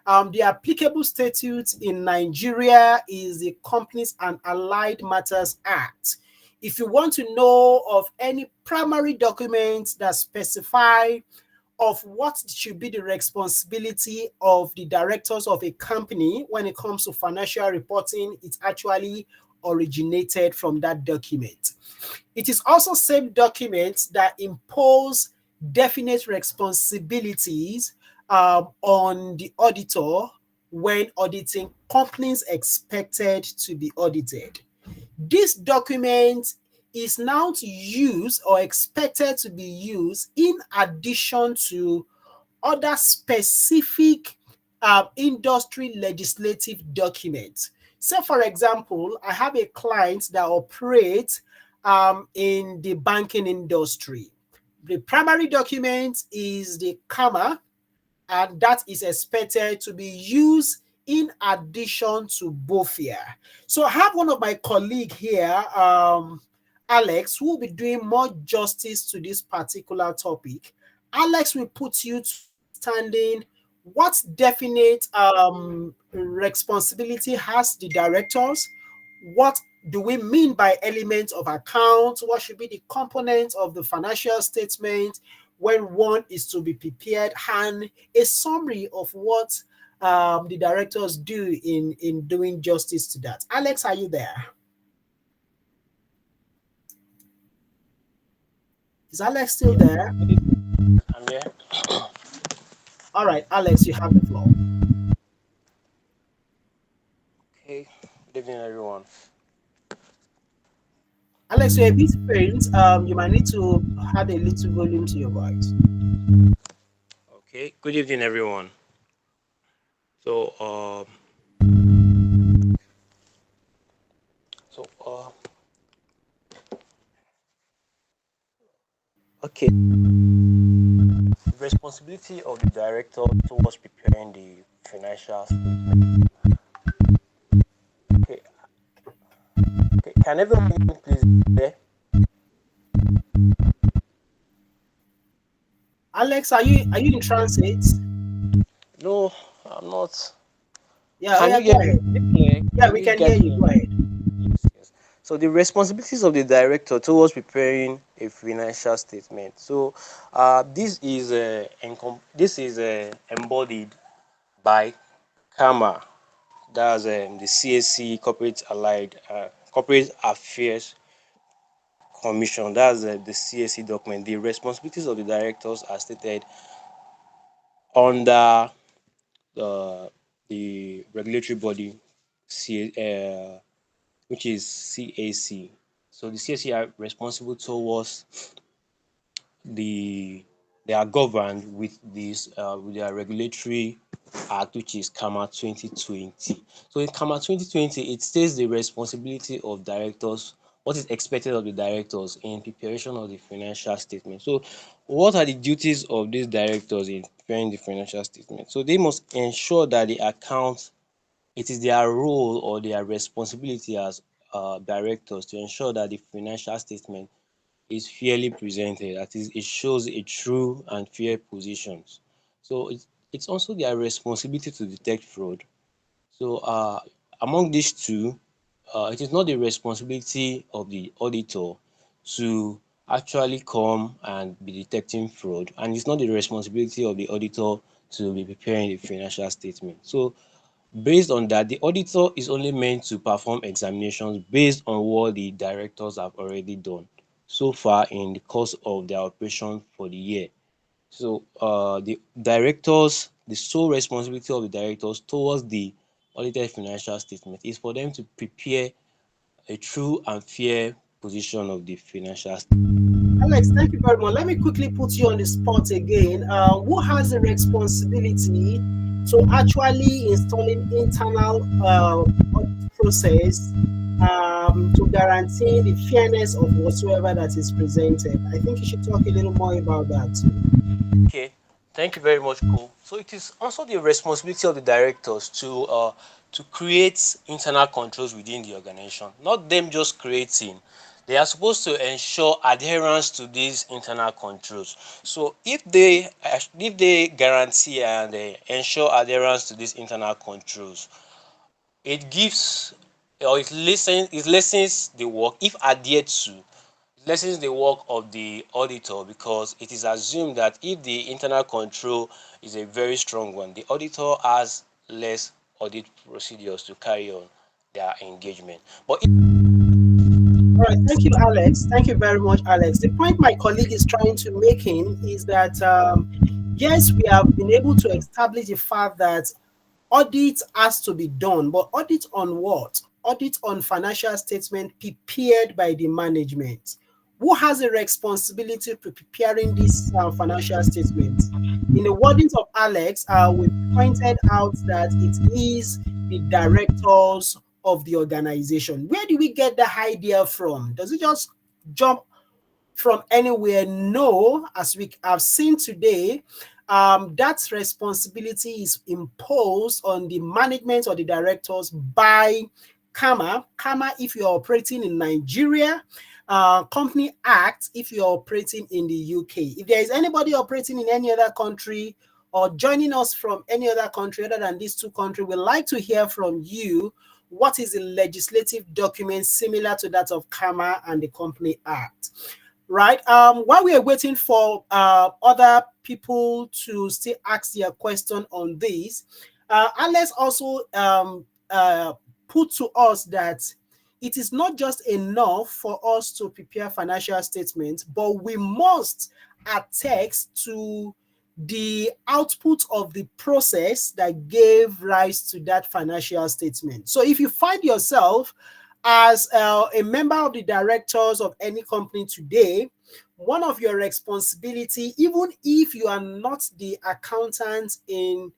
The applicable statute in Nigeria is the Companies and Allied Matters Act. If you want to know of any primary documents that specify of what should be the responsibility of the directors of a company when it comes to financial reporting, it actually originated from that document. It is also same documents that impose definite responsibilities on the auditor when auditing companies expected to be audited. This document is now to use or expected to be used in addition to other specific industry legislative documents. So, for example, I have a client that operates in the banking industry. The primary document is the CAMA, and that is expected to be used in addition to BOFIA. So I have one of my colleagues here, Alex, who will be doing more justice to this particular topic. Alex will put you to standing what definite responsibility has the directors? What do we mean by elements of account? What should be the components of the financial statement when one is to be prepared, and a summary of what the directors do in doing justice to that. Alex, are you there? Is Alex still there? I'm there. All right, Alex, you have the floor. Okay, good evening, everyone. Alex, you're a bit faint. You might need to add a little volume to your voice. Okay, good evening, everyone. So, okay. The responsibility of the director towards preparing the financial statement. Okay. Okay. Can everyone please there? Alex, are you in transit? No, I'm not. Yeah, Can yeah, you go get ahead. me? Yeah, we can hear you. Go ahead. Yes. So the responsibilities of the director towards preparing a financial statement. So this is embodied by CAMA, that's the CAC Corporate Affairs Commission. That's the CAC document. The responsibilities of the directors are stated under the regulatory body, which is CAC. So the CAC are responsible towards they are governed with this with their regulatory act, which is CAMA 2020. So in CAMA 2020, it states the responsibility of directors, what is expected of the directors in preparation of the financial statement. So what are the duties of these directors in preparing the financial statement? So they must ensure that the accounts, it is their role or their responsibility as directors to ensure that the financial statement is fairly presented. That is, it shows a true and fair positions. So it's also their responsibility to detect fraud. So among these two, it is not the responsibility of the auditor to actually come and be detecting fraud, and it's not the responsibility of the auditor to be preparing the financial statement. So based on that, the auditor is only meant to perform examinations based on what the directors have already done so far in the course of their operation for the year. So the sole responsibility of the directors towards the audited financial statement is for them to prepare a true and fair position of the financial statement. Alex, thank you very much. Let me quickly put you on the spot again. Who has the responsibility to actually installing internal audit process to guarantee the fairness of whatsoever that is presented? I think you should talk a little more about that too. Okay, thank you very much, Cole. So it is also the responsibility of the directors to create internal controls within the organization, not them just creating. They are supposed to ensure adherence to these internal controls. So if they guarantee and ensure adherence to these internal controls, it gives or it lessens the work if adhered to, lessens the work of the auditor, because it is assumed that if the internal control is a very strong one, the auditor has less audit procedures to carry on their engagement. But all right, thank you, Alex. Thank you very much, Alex. The point my colleague is trying to making is that yes, we have been able to establish the fact that audit has to be done, but audit on what? Audit on financial statement prepared by the management. Who has a responsibility for preparing this financial statement? In the wordings of Alex, we pointed out that it is the directors of the organization. Where do we get the idea from? Does it just jump from anywhere? No, as we have seen today, that responsibility is imposed on the management or the directors by CAMA. CAMA, if you're operating in Nigeria, Company Act, if you're operating in the UK. If there is anybody operating in any other country, or joining us from any other country other than these two countries, we'd like to hear from you. What is a legislative document similar to that of CAMA and the Company Act? Right. While we are waiting for other people to still ask their question on this, Alex also put to us that it is not just enough for us to prepare financial statements, but we must attest to the output of the process that gave rise to that financial statement. So if you find yourself as a member of the directors of any company today, one of your responsibility, even if you are not the accountant in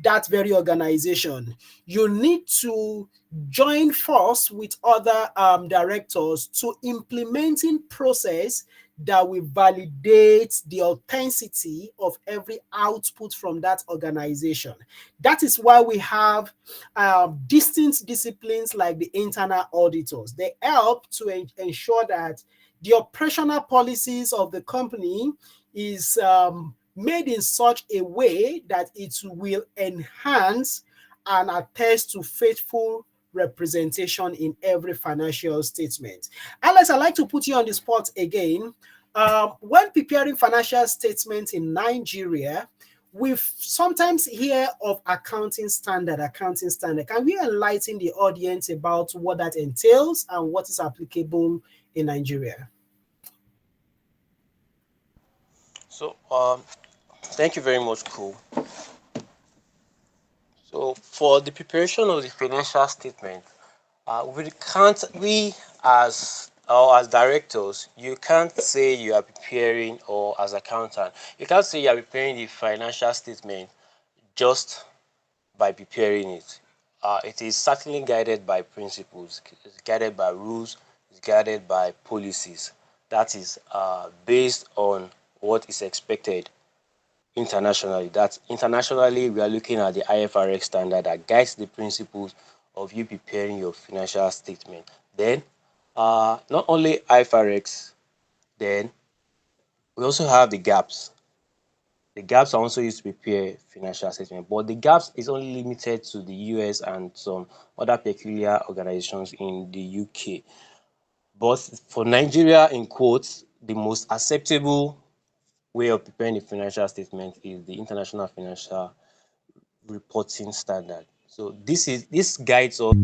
that very organization, you need to join force with other directors to implementing process that will validate the authenticity of every output from that organization. That is why we have distinct disciplines like the internal auditors. They help to ensure that the operational policies of the company is made in such a way that it will enhance and attest to faithful representation in every financial statement. Alex, I'd like to put you on the spot again. When preparing financial statements in Nigeria, we sometimes hear of accounting standard. Can we enlighten the audience about what that entails and what is applicable in Nigeria? So, thank you very much, Cole. So, for the preparation of the financial statement, we as directors, you can't say you are preparing, or as accountant, you can't say you are preparing the financial statement just by preparing it. It is certainly guided by principles, it's guided by rules, it's guided by policies. That is based on what is expected internationally. That internationally, we are looking at the IFRS standard that guides the principles of you preparing your financial statement. Then, not only IFRS, then we also have the GAAPs. The GAAPs are also used to prepare financial statement, but the GAAPs is only limited to the US and some other peculiar organizations in the UK. But for Nigeria, in quotes, the most acceptable way of preparing the financial statement is the International Financial Reporting Standard. So this guides us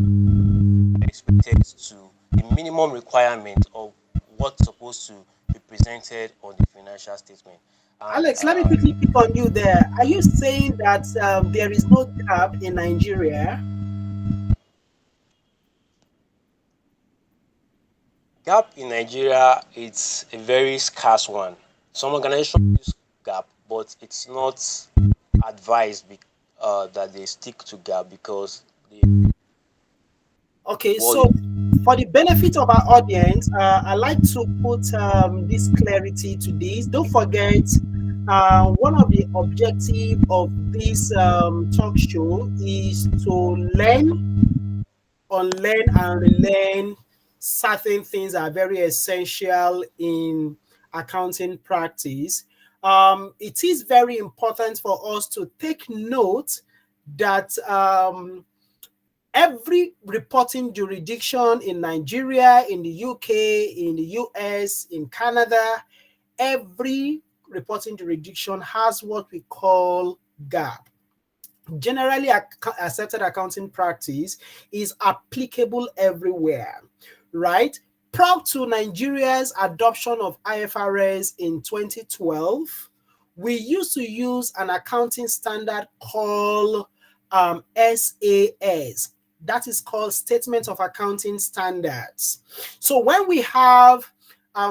expected to the minimum requirement of what's supposed to be presented on the financial statement. Alex, let me quickly pick on you there. Are you saying that there is no GAAP in Nigeria? GAAP in Nigeria, it's a very scarce one. Some organizations use GAAP, but it's not advised that they stick to GAAP because Okay, so for the benefit of our audience, I like to put this clarity to this. Don't forget, one of the objectives of this talk show is to learn, unlearn, and relearn certain things that are very essential in accounting practice. It is very important for us to take note that every reporting jurisdiction in Nigeria, in the UK, in the US, in Canada, every reporting jurisdiction has what we call GAAP. Generally accepted accounting practice is applicable everywhere, right? Prior to Nigeria's adoption of IFRS in 2012, we used to use an accounting standard called SAS. That is called Statement of Accounting Standards. So when we have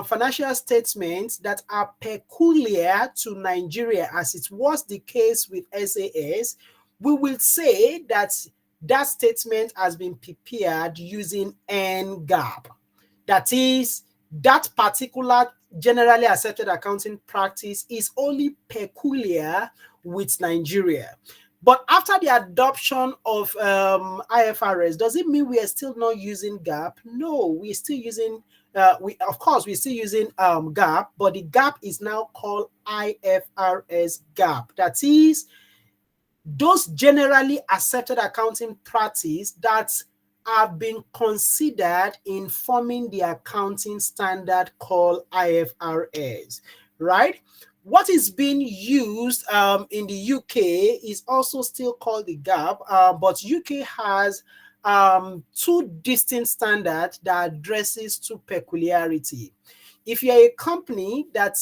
financial statements that are peculiar to Nigeria, as it was the case with SAS, we will say that that statement has been prepared using NGAAP. That is, that particular generally accepted accounting practice is only peculiar with Nigeria. But after the adoption of IFRS, does it mean we are still not using GAAP? No, we're still using we of course we're still using GAAP, but the GAAP is now called IFRS GAAP. That is those generally accepted accounting practice that have been considered in forming the accounting standard called IFRS, right? What is being used in the UK is also still called the GAAP, but UK has two distinct standards that addresses two peculiarity. If you're a company that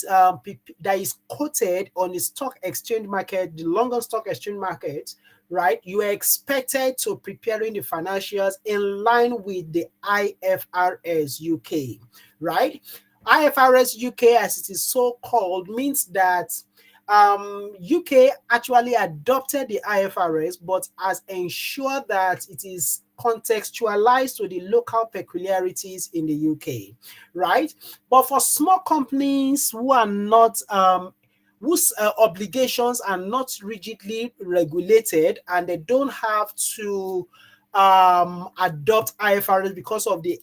is quoted on the stock exchange market, the London Stock Exchange market, right, you are expected to preparing the financials in line with the IFRS UK, right? IFRS UK, as it is so called, means that UK actually adopted the IFRS, but has ensured that it is contextualized to the local peculiarities in the UK, right? But for small companies who are not, whose obligations are not rigidly regulated, and they don't have to adopt IFRS because of the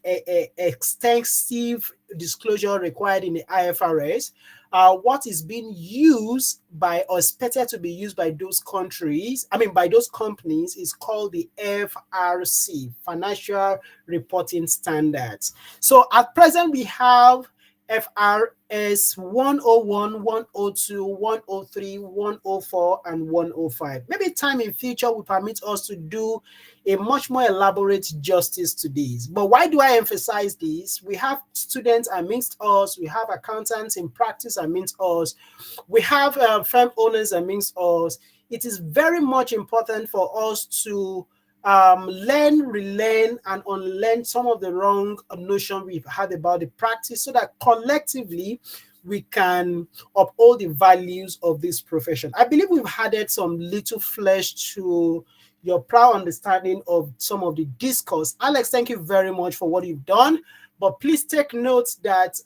extensive disclosure required in the IFRS, what is being used by or expected to be used by those countries, by those companies, is called the FRC, Financial Reporting Standards. So at present, we have FRS 101, 102, 103, 104, and 105. Maybe time in future will permit us to do a much more elaborate justice to these. But why do I emphasize this? We have students amongst us, we have accountants in practice amongst us, we have firm owners amongst us. It is very much important for us to learn, relearn, and unlearn some of the wrong notion we've had about the practice, so that collectively we can uphold the values of this profession. I believe we've added some little flesh to your proud understanding of some of the discourse. Alex, thank you very much for what you've done. But please take note that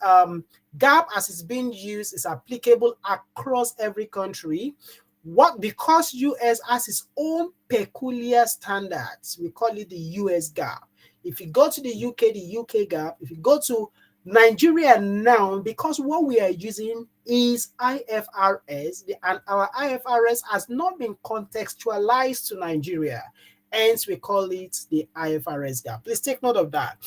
GAAP, as it's being used, is applicable across every country. Because US has its own peculiar standards, we call it the US GAAP. If you go to the UK, the UK GAAP. If you go to Nigeria now, because what we are using is IFRS, and our IFRS has not been contextualized to Nigeria, hence we call it the IFRS GAAP. Please take note of that.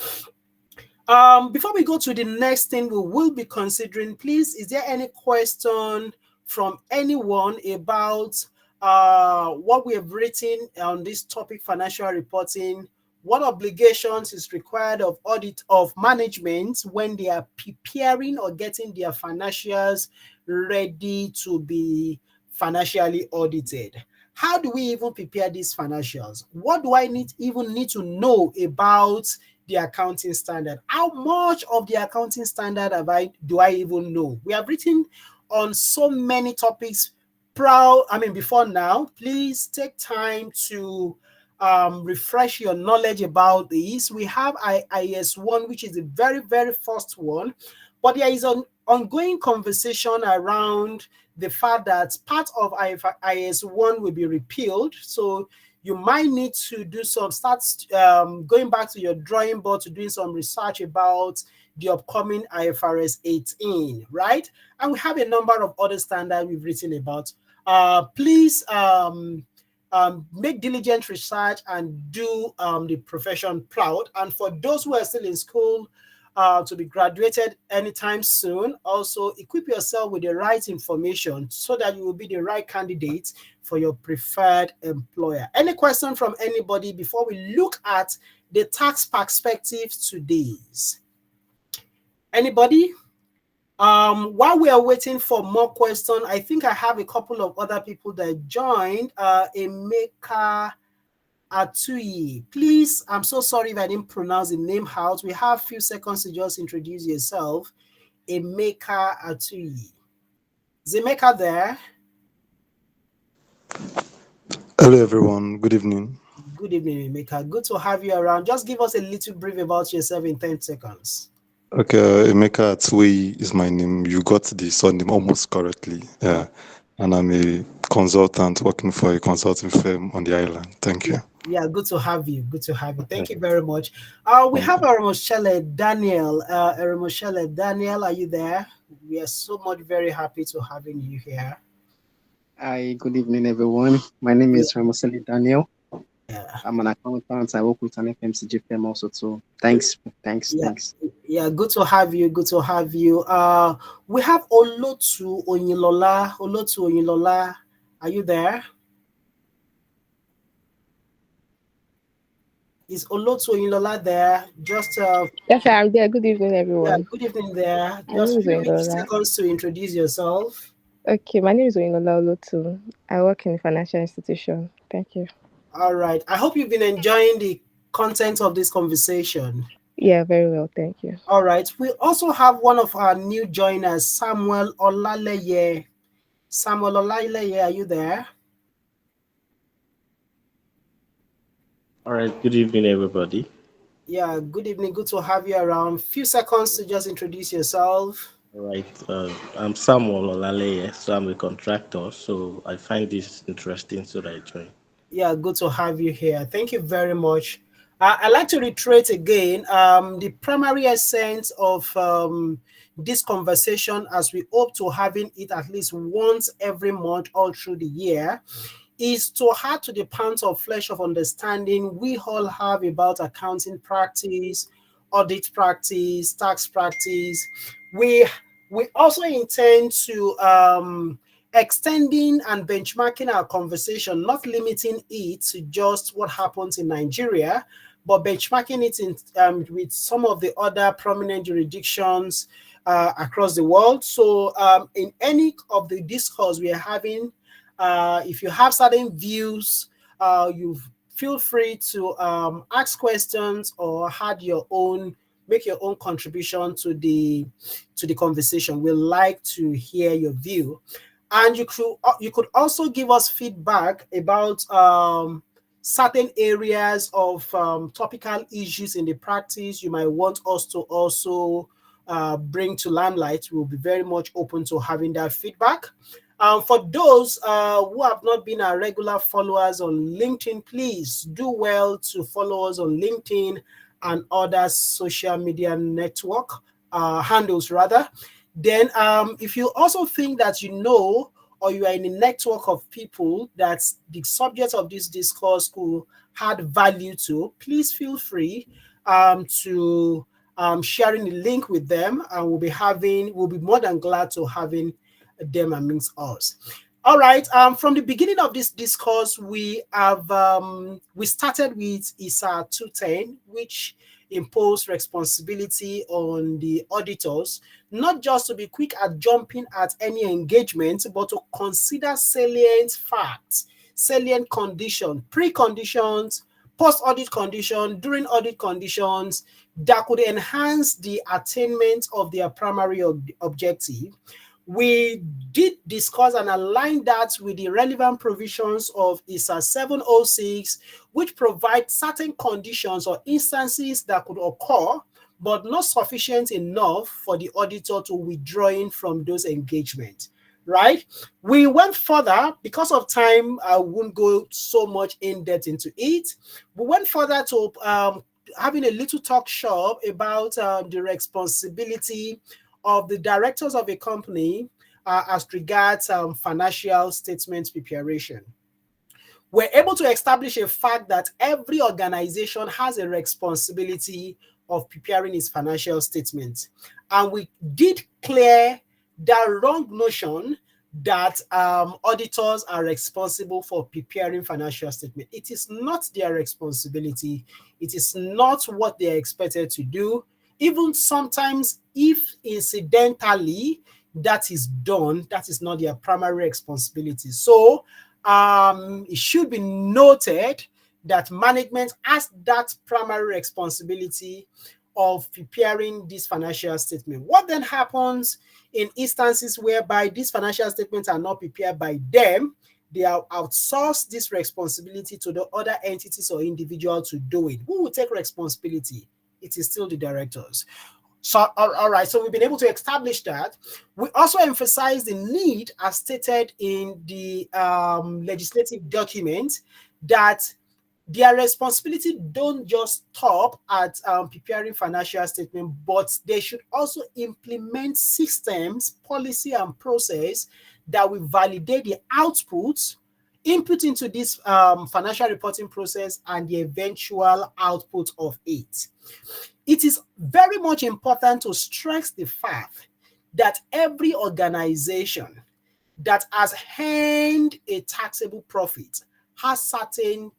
Before we go to the next thing we will be considering, please, is there any question from anyone about what we have written on this topic, financial reporting? What obligations is required of audit of management when they are preparing or getting their financials ready to be financially audited? How do we even prepare these financials? What do I need to know about the accounting standard? How much of the accounting standard do I even know? We have written on so many topics before now. Please take time to refresh your knowledge about these. We have IAS 1, which is the very, very first one, but there is an ongoing conversation around the fact that part of IAS 1 will be repealed. So you might need to do going back to your drawing board to doing some research about the upcoming IFRS 18, right? And we have a number of other standards we've written about. Please make diligent research and do the profession proud. And for those who are still in school to be graduated anytime soon, also equip yourself with the right information so that you will be the right candidate for your preferred employer. Any question from anybody before we look at the tax perspective today? Anybody? While we are waiting for more questions, I think I have a couple of other people that joined. Emeka Atuyi. Please, I'm so sorry if I didn't pronounce the name out. We have a few seconds to just introduce yourself. Emeka Atuyi. Is Emeka there? Hello, everyone. Good evening. Good evening, Emeka. Good to have you around. Just give us a little brief about yourself in 10 seconds. Okay, Emeka Atuyi is my name. You got the surname almost correctly. Yeah. and I'm a consultant working for a consulting firm on the island. Thank you. Yeah, good to have you. Good to have you. Thank Okay. you very much. We have Aramoshele Daniel. Aramoshele Daniel, are you there? We are so much very happy to having you here. Hi, good evening, everyone. My name is Ramoseli Daniel. Yeah. I'm an accountant. I work with an FMCG firm also too. Thanks. Yeah, good to have you. Good to have you. We have Olotu Onilola. Olotu Onilola, are you there? Is Olotu Onilola there? Just Yes, sir, I'm there. Good evening, yeah, everyone. good evening there. My Just name is few Oyinlola. seconds to introduce yourself. Okay, my name is Oyinlola Olotu. I work in a financial institution. Thank you. All right. I hope you've been enjoying the content of this conversation. Yeah, very well. Thank you. All right. We also have one of our new joiners, Samuel Olaleye. Samuel Olaleye, are you there? All right, good evening, everybody. Yeah, good evening. Good to have you around. Few seconds to just introduce yourself. All right, I'm Samuel Olaleye, so I'm a contractor, so I find this interesting, so I join. Yeah, good to have you here. Thank you very much. I'd like to reiterate again the primary essence of this conversation, as we hope to having it at least once every month all through the year, is to add to the pounds of flesh of understanding we all have about accounting practice, audit practice, tax practice. We also intend to extending and benchmarking our conversation, not limiting it to just what happens in Nigeria, but benchmarking it in with some of the other prominent jurisdictions across the world. So in any of the discourse we are having, if you have certain views, you feel free to ask questions or make your own contribution to the conversation. We'd like to hear your view. And you could also give us feedback about certain areas of topical issues in the practice you might want us to also bring to limelight. We'll be very much open to having that feedback. For those who have not been our regular followers on LinkedIn, please do well to follow us on LinkedIn and other social media network handles rather. Then if you also think that you know or you are in a network of people that the subject of this discourse could add value to, please feel free to sharing the link with them, and we'll be more than glad to having them amongst us. All right. From the beginning of this discourse, we started with ISA 210, which imposed responsibility on the auditors, not just to be quick at jumping at any engagement, but to consider salient facts, salient conditions, preconditions, post-audit conditions, during audit conditions that could enhance the attainment of their primary objective. We did discuss and align that with the relevant provisions of ISA 706, which provide certain conditions or instances that could occur, but not sufficient enough for the auditor to withdrawing from those engagements, right? We went further. Because of time, I won't go so much in depth into it. We went further to having a little talk shop about the responsibility of the directors of a company as regards financial statements preparation. We're able to establish a fact that every organization has a responsibility of preparing its financial statements. And we did clear that wrong notion that auditors are responsible for preparing financial statements. It is not their responsibility. It is not what they're expected to do. Even sometimes, if incidentally that is done, that is not their primary responsibility. So it should be noted that management has that primary responsibility of preparing this financial statement. What then happens in instances whereby these financial statements are not prepared by them? They have outsourced this responsibility to the other entities or individuals to do it. Who will take responsibility? It is still the directors. So, all right, so we've been able to establish that. We also emphasize the need, as stated in the legislative document, that their responsibility don't just stop at preparing financial statement, but they should also implement systems, policy, and process that will validate the outputs, input into this financial reporting process, and the eventual output of it. It is very much important to stress the fact that every organization that has earned a taxable profit has certain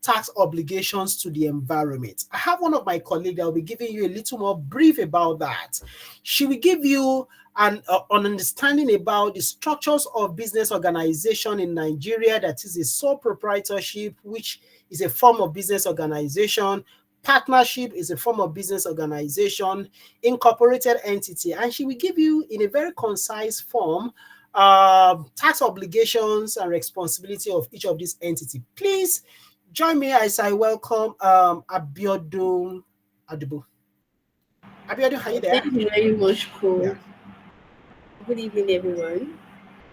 tax obligations to the environment. I have one of my colleagues that will be giving you a little more brief about that. She will give you an understanding about the structures of business organization in Nigeria, that is a sole proprietorship, which is a form of business organization. Partnership is a form of business organization, incorporated entity, and she will give you in a very concise form tax obligations and responsibility of each of these entities. Please join me as I welcome Abiodun Adibu. Abiodun, are you there? Thank you very much, Cole. Yeah. Good evening, everyone.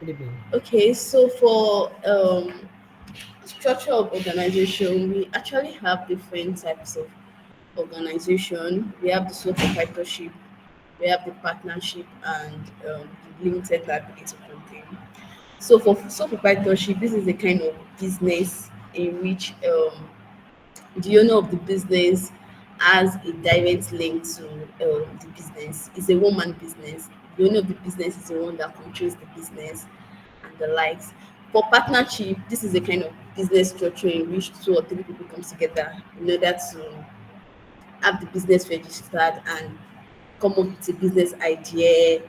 Good evening. Okay, so for structure of organization, we actually have different types of organization. We have the sole proprietorship, we have the partnership, and the limited liability company. So for sole proprietorship, this is a kind of business in which the owner of the business has a direct link to the business. It's a one-man business. The owner of the business is the one that controls the business and the likes. For partnership, this is a kind of business structure in which 2 or 3 people come together in order to have the business registered and come up with a business idea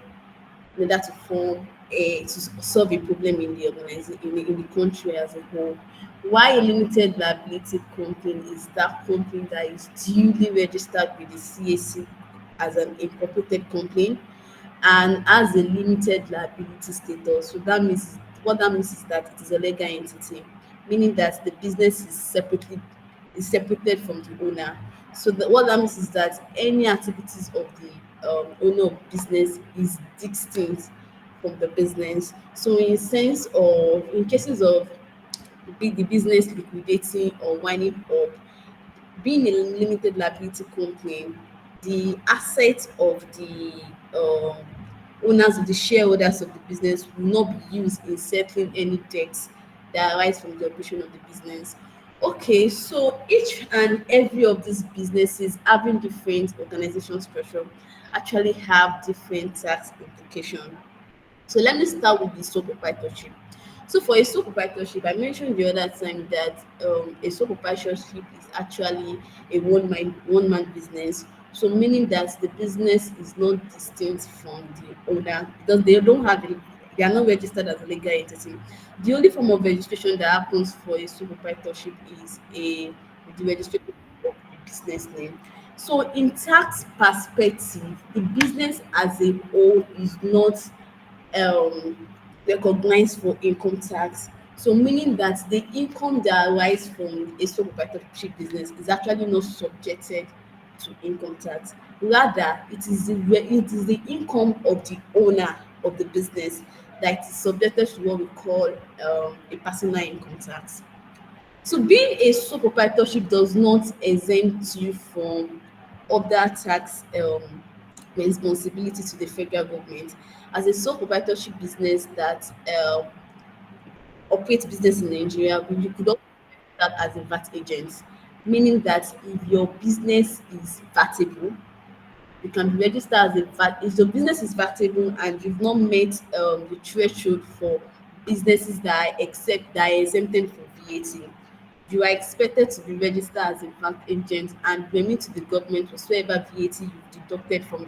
in order to form to solve a problem in the organization, in the country as a whole. Why a limited liability company is that company that is duly registered with the CAC as an incorporated company and has a limited liability status. So that means what that means is that it is a legal entity, meaning that the business is separated from the owner. So what that means is that any activities of the owner of business is distinct from the business. So in cases of the business liquidating or winding up, being a limited liability company, the assets of the owners, of the shareholders of the business will not be used in settling any debts that arise from the operation of the business. Okay, so each and every of these businesses having different organization structure actually have different tax implications. So let me start with the sole proprietorship. So for a sole proprietorship, I mentioned the other time that a sole proprietorship is actually a one-man business. So meaning that the business is not distinct from the owner because they are not registered as a legal entity. The only form of registration that happens for a sole proprietorship is the registration of the business name. So in tax perspective, the business as a whole is not recognized for income tax. So meaning that the income that arises from a sole proprietorship business is actually not subjected to income tax. Rather, it is the income of the owner of the business that is subjected to what we call a personal income tax. So being a sole proprietorship does not exempt you from other tax responsibility to the federal government. As a sole proprietorship business that operates business in Nigeria, you could also start as a VAT agent, meaning that if your business is vatable, you can be registered as a VAT. If your business is vatable and you've not met the threshold for businesses that are exempted from VAT, you are expected to be registered as a VAT agent and remit to the government whatsoever VAT you've deducted from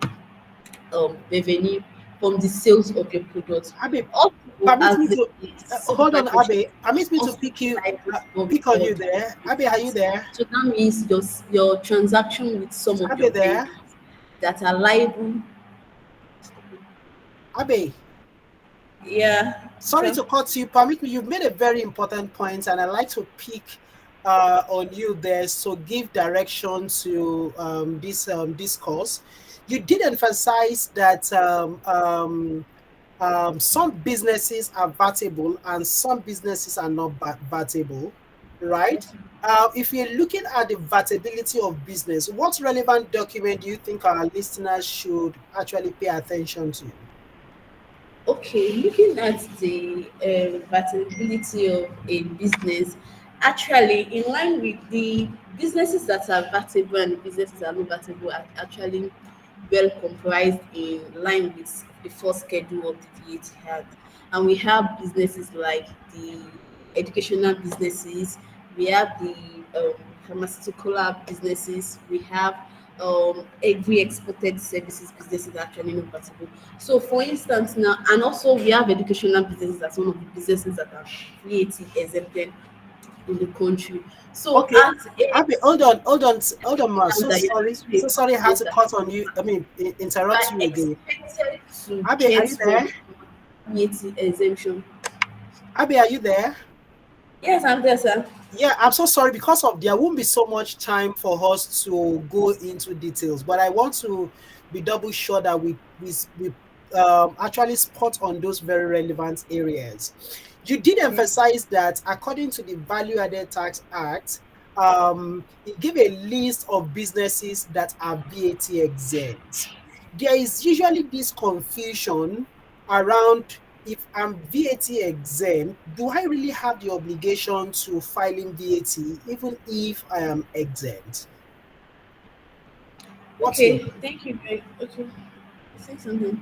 revenue from the sales of your products. Abe, permit me to hold on, Abe. Permit me to pick on you there. Abe, are you there? So that means your transaction with some of your vendors that are liable. Abe. Yeah. Sorry to cut you. Permit me. You've made a very important point, and I'd like to pick on you there, so give direction to this discourse. You did emphasize that some businesses are vatable and some businesses are not vatable, right? If you're looking at the vatability of business, what relevant document do you think our listeners should actually pay attention to? Okay, looking at the vatability of a business, actually, in line with the businesses that are vatable and the businesses that are not vatable are actually well comprised in line with the first schedule of the VAT Act. And we have businesses like the educational businesses, we have the pharmaceutical businesses, we have every exported services businesses that actually not vatable. So, for instance, now, and also we have educational businesses as one of the businesses that are VAT exempted in the country. So, Okay, as a Abby, hold on, ma. So sorry, so sorry, I had to cut on you. I mean, interrupt you again. expected to Abby, are get you there? some VAT exemption. Abby, are you there? Yes, I'm there, sir. Yeah, I'm so sorry because of there won't be so much time for us to go into details, but I want to be double sure that we actually spot on those very relevant areas. You did emphasize that according to the Value Added Tax Act, it gave a list of businesses that are VAT exempt. There is usually this confusion around, if I'm VAT exempt, do I really have the obligation to filing VAT even if I am exempt? What's your Okay, thank you very okay. Say something.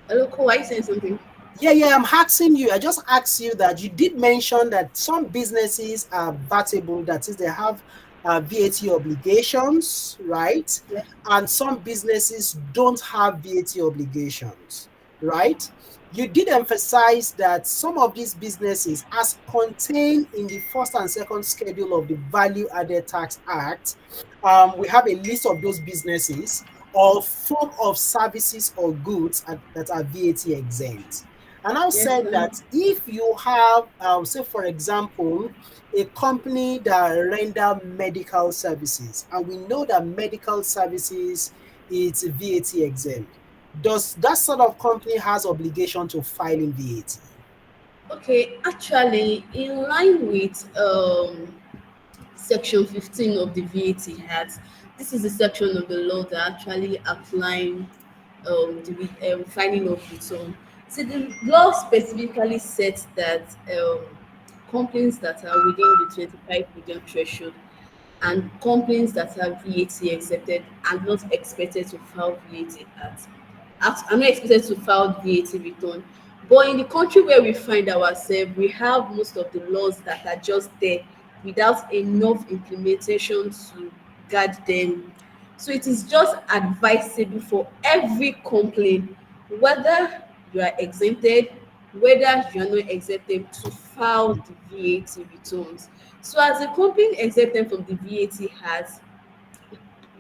Hello, Cole, are you saying something? Yeah, I'm asking you. I just asked you that you did mention that some businesses are vatable, that is, they have VAT obligations, right? Yeah. And some businesses don't have VAT obligations, right? You did emphasize that some of these businesses, as contained in the first and second schedule of the Value Added Tax Act, we have a list of those businesses or form of services or goods that are VAT exempt. And I Yes, said sir. that if you have, say, for example, a company that render medical services, and we know that medical services is VAT exempt, does that sort of company has obligation to filing VAT? Okay, actually, in line with Section 15 of the VAT Act, this is the section of the law that actually applying the filing of return. So the law specifically sets that companies that are within the 25 million threshold and companies that are VAT exempted are not expected to file VAT are not expected to file VAT return. But in the country where we find ourselves, we have most of the laws that are just there without enough implementation to guard them. So it is just advisable for every company, whether you are exempted, whether you are not exempted, to file the VAT returns. So as a company exempted from the VAT has,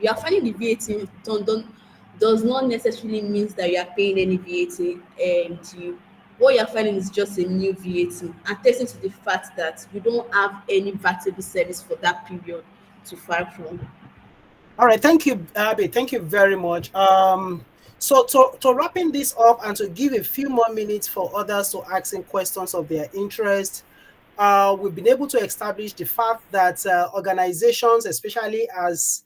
you are filing the VAT return does not necessarily means that you are paying any VAT due. What you are filing is just a new VAT, attesting to the fact that you don't have any vatable service for that period to file from. All right, thank you, Abby. Thank you very much. So to wrapping this up and to give a few more minutes for others to asking questions of their interest, we've been able to establish the fact that organizations, especially as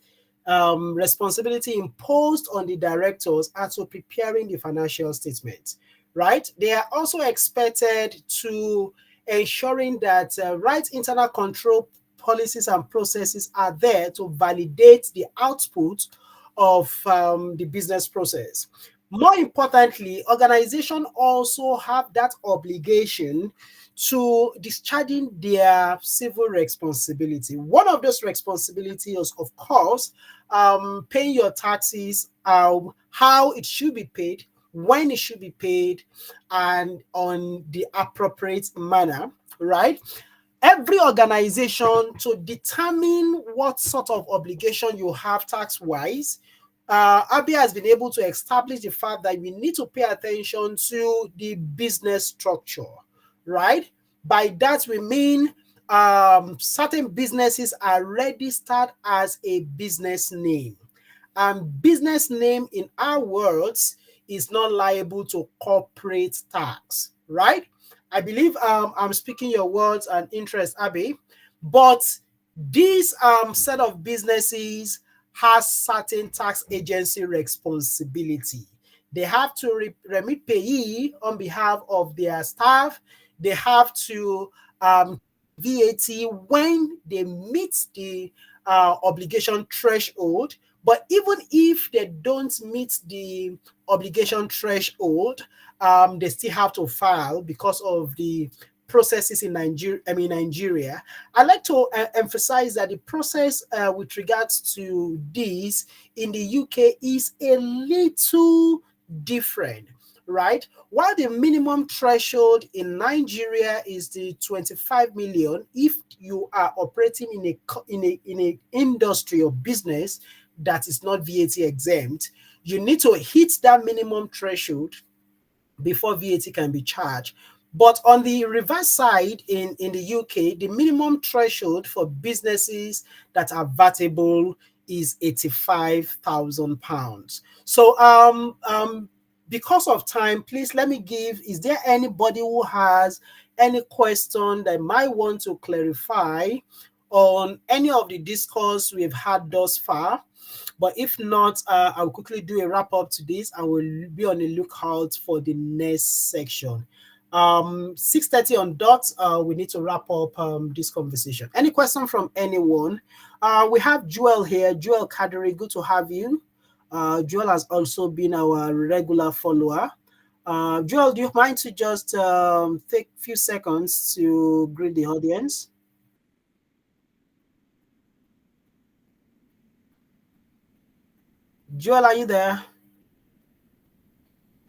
responsibility imposed on the directors, are to preparing the financial statement, right? They are also expected to ensuring that right internal control policies and processes are there to validate the output of the business process. More importantly, organizations also have that obligation to discharging their civil responsibility. One of those responsibilities is, of course, paying your taxes, how it should be paid, when it should be paid, and on the appropriate manner, right? Every organization, to determine what sort of obligation you have tax-wise, ABIA has been able to establish the fact that we need to pay attention to the business structure, right? By that, we mean certain businesses are registered as a business name. And business name in our words is not liable to corporate tax, right? I believe I'm speaking your words and interest, Abby. But this set of businesses has certain tax agency responsibility. They have to remit payee on behalf of their staff. They have to VAT when they meet the obligation threshold. But even if they don't meet the obligation threshold, they still have to file because of the processes in Nigeria. I'd like to emphasize that the process with regards to this in the UK is a little different, right? While the minimum threshold in Nigeria is the 25 million, if you are operating in a industry or business that is not VAT exempt, you need to hit that minimum threshold before VAT can be charged. But on the reverse side, in the UK, the minimum threshold for businesses that are VATable is £85,000. So because of time, please let me give, is there anybody who has any question that might want to clarify on any of the discourse we've had thus far? But if not, I'll quickly do a wrap up to this and we'll be on the lookout for the next section. 6:30 on dot, we need to wrap up this conversation. Any question from anyone? We have Joel here. Joel Kadri, good to have you. Joel has also been our regular follower. Joel, do you mind to just take a few seconds to greet the audience? Joel, are you there?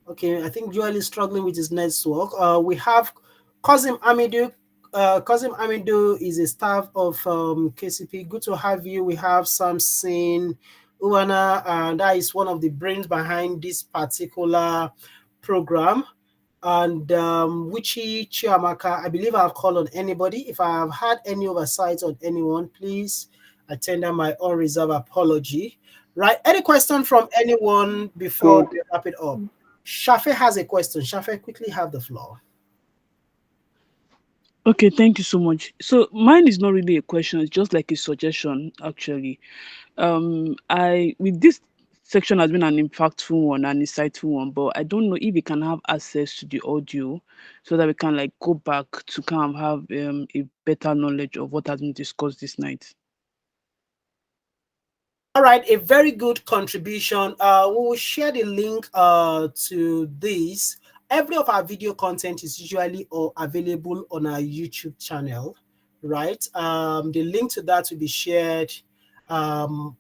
Okay, I think Joel is struggling with his network. We have Kazim Amidou. Kazim Amidou is a staff of KCP. Good to have you. We have Samson Uwana, and that is one of the brains behind this particular program. And Wichi Chiamaka, I believe I've called on anybody. If I have had any oversight on anyone, please I tender my unreserved apology. Right, any question from anyone before we wrap it up? Shafe has a question. Shafe, quickly have the floor. Okay, thank you so much. So mine is not really a question, it's just like a suggestion, actually. With this section has been an impactful one, an insightful one, but I don't know if we can have access to the audio so that we can like go back to kind of have a better knowledge of what has been discussed this night. All right, a very good contribution. We will share the link to this. Every of our video content is usually available on our YouTube channel, right? The link to that will be shared to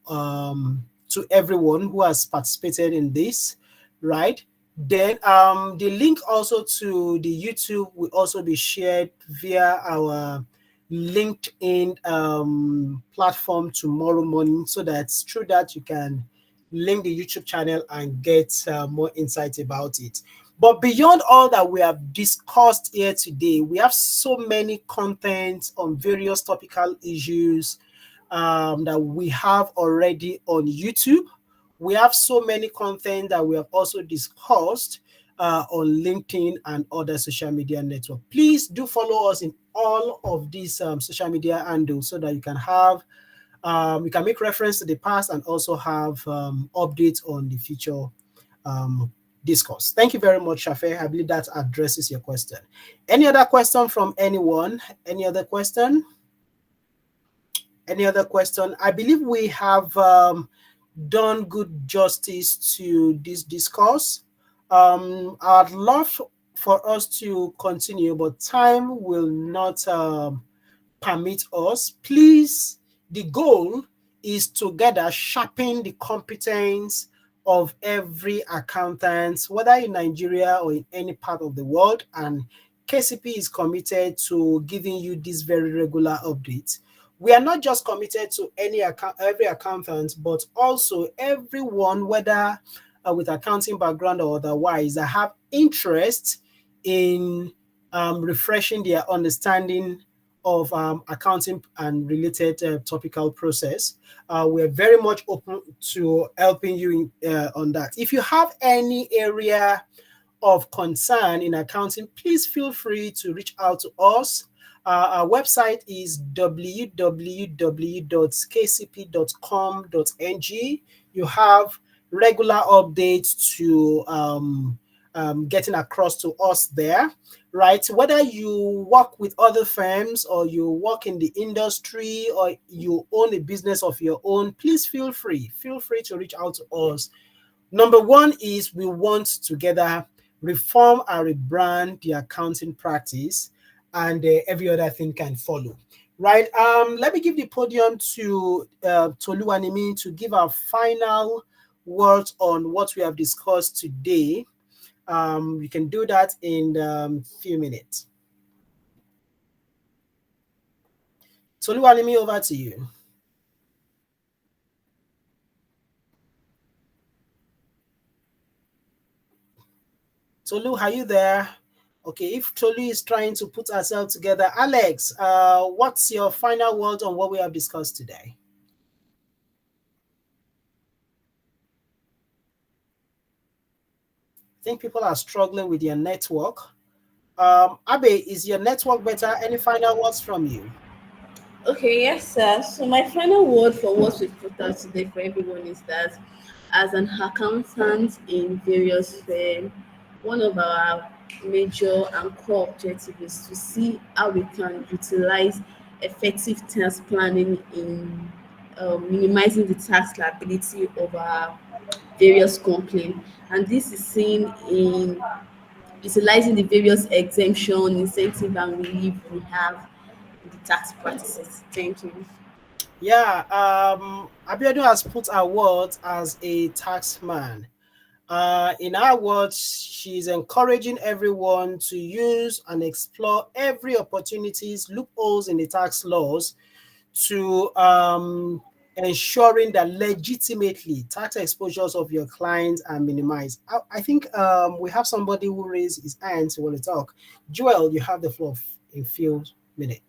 everyone who has participated in this, right? Then the link also to the YouTube will also be shared via our LinkedIn platform tomorrow morning, so that through that you can link the YouTube channel and get more insight about it. But beyond all that we have discussed here today, we have so many content on various topical issues that we have already on YouTube. We have so many content that we have also discussed on LinkedIn and other social media networks. Please do follow us in all of these social media handles so that you can have, you can make reference to the past and also have updates on the future discourse. Thank you very much, Shafe. I believe that addresses your question. Any other question from anyone? Any other question? Any other question? I believe we have done good justice to this discourse. I'd love for us to continue, but time will not permit us. Please, the goal is together sharpen the competence of every accountant, whether in Nigeria or in any part of the world, and KCP is committed to giving you this very regular update. We are not just committed to every accountant, but also everyone, whether with accounting background or otherwise, that have interest in refreshing their understanding of accounting and related topical process. We're very much open to helping you on that. If you have any area of concern in accounting, please feel free to reach out to us. Our website is www.kcp.com.ng. You have regular updates to getting across to us there, right? Whether you work with other firms or you work in the industry or you own a business of your own, please feel free to reach out to us. Number one is we want together reform and rebrand the accounting practice, and every other thing can follow, right? Let me give the podium to Toluwanimi to give our final words on what we have discussed today. We can do that in a few minutes. Toluwanimi, over to you. Tolu, are you there? Okay, if Tolu is trying to put herself together, Alex, what's your final word on what we have discussed today? I think people are struggling with their network. Abe, is your network better? Any final words from you? Okay, yes, sir. So my final word for what we've put out today for everyone is that as an accountant in various firms, one of our major and core objectives is to see how we can utilize effective tax planning in minimizing the tax liability of our various complaints. And this is seen in utilizing the various exemption, incentive, and relief we have in the tax practices. Thank you. Yeah, Abiodun has put her words as a taxman. In our words, she's encouraging everyone to use and explore every opportunities, loopholes in the tax laws to ensuring that legitimately tax exposures of your clients are minimized. I think we have somebody who raised his hand to want to talk. Joel, you have the floor in a few minutes.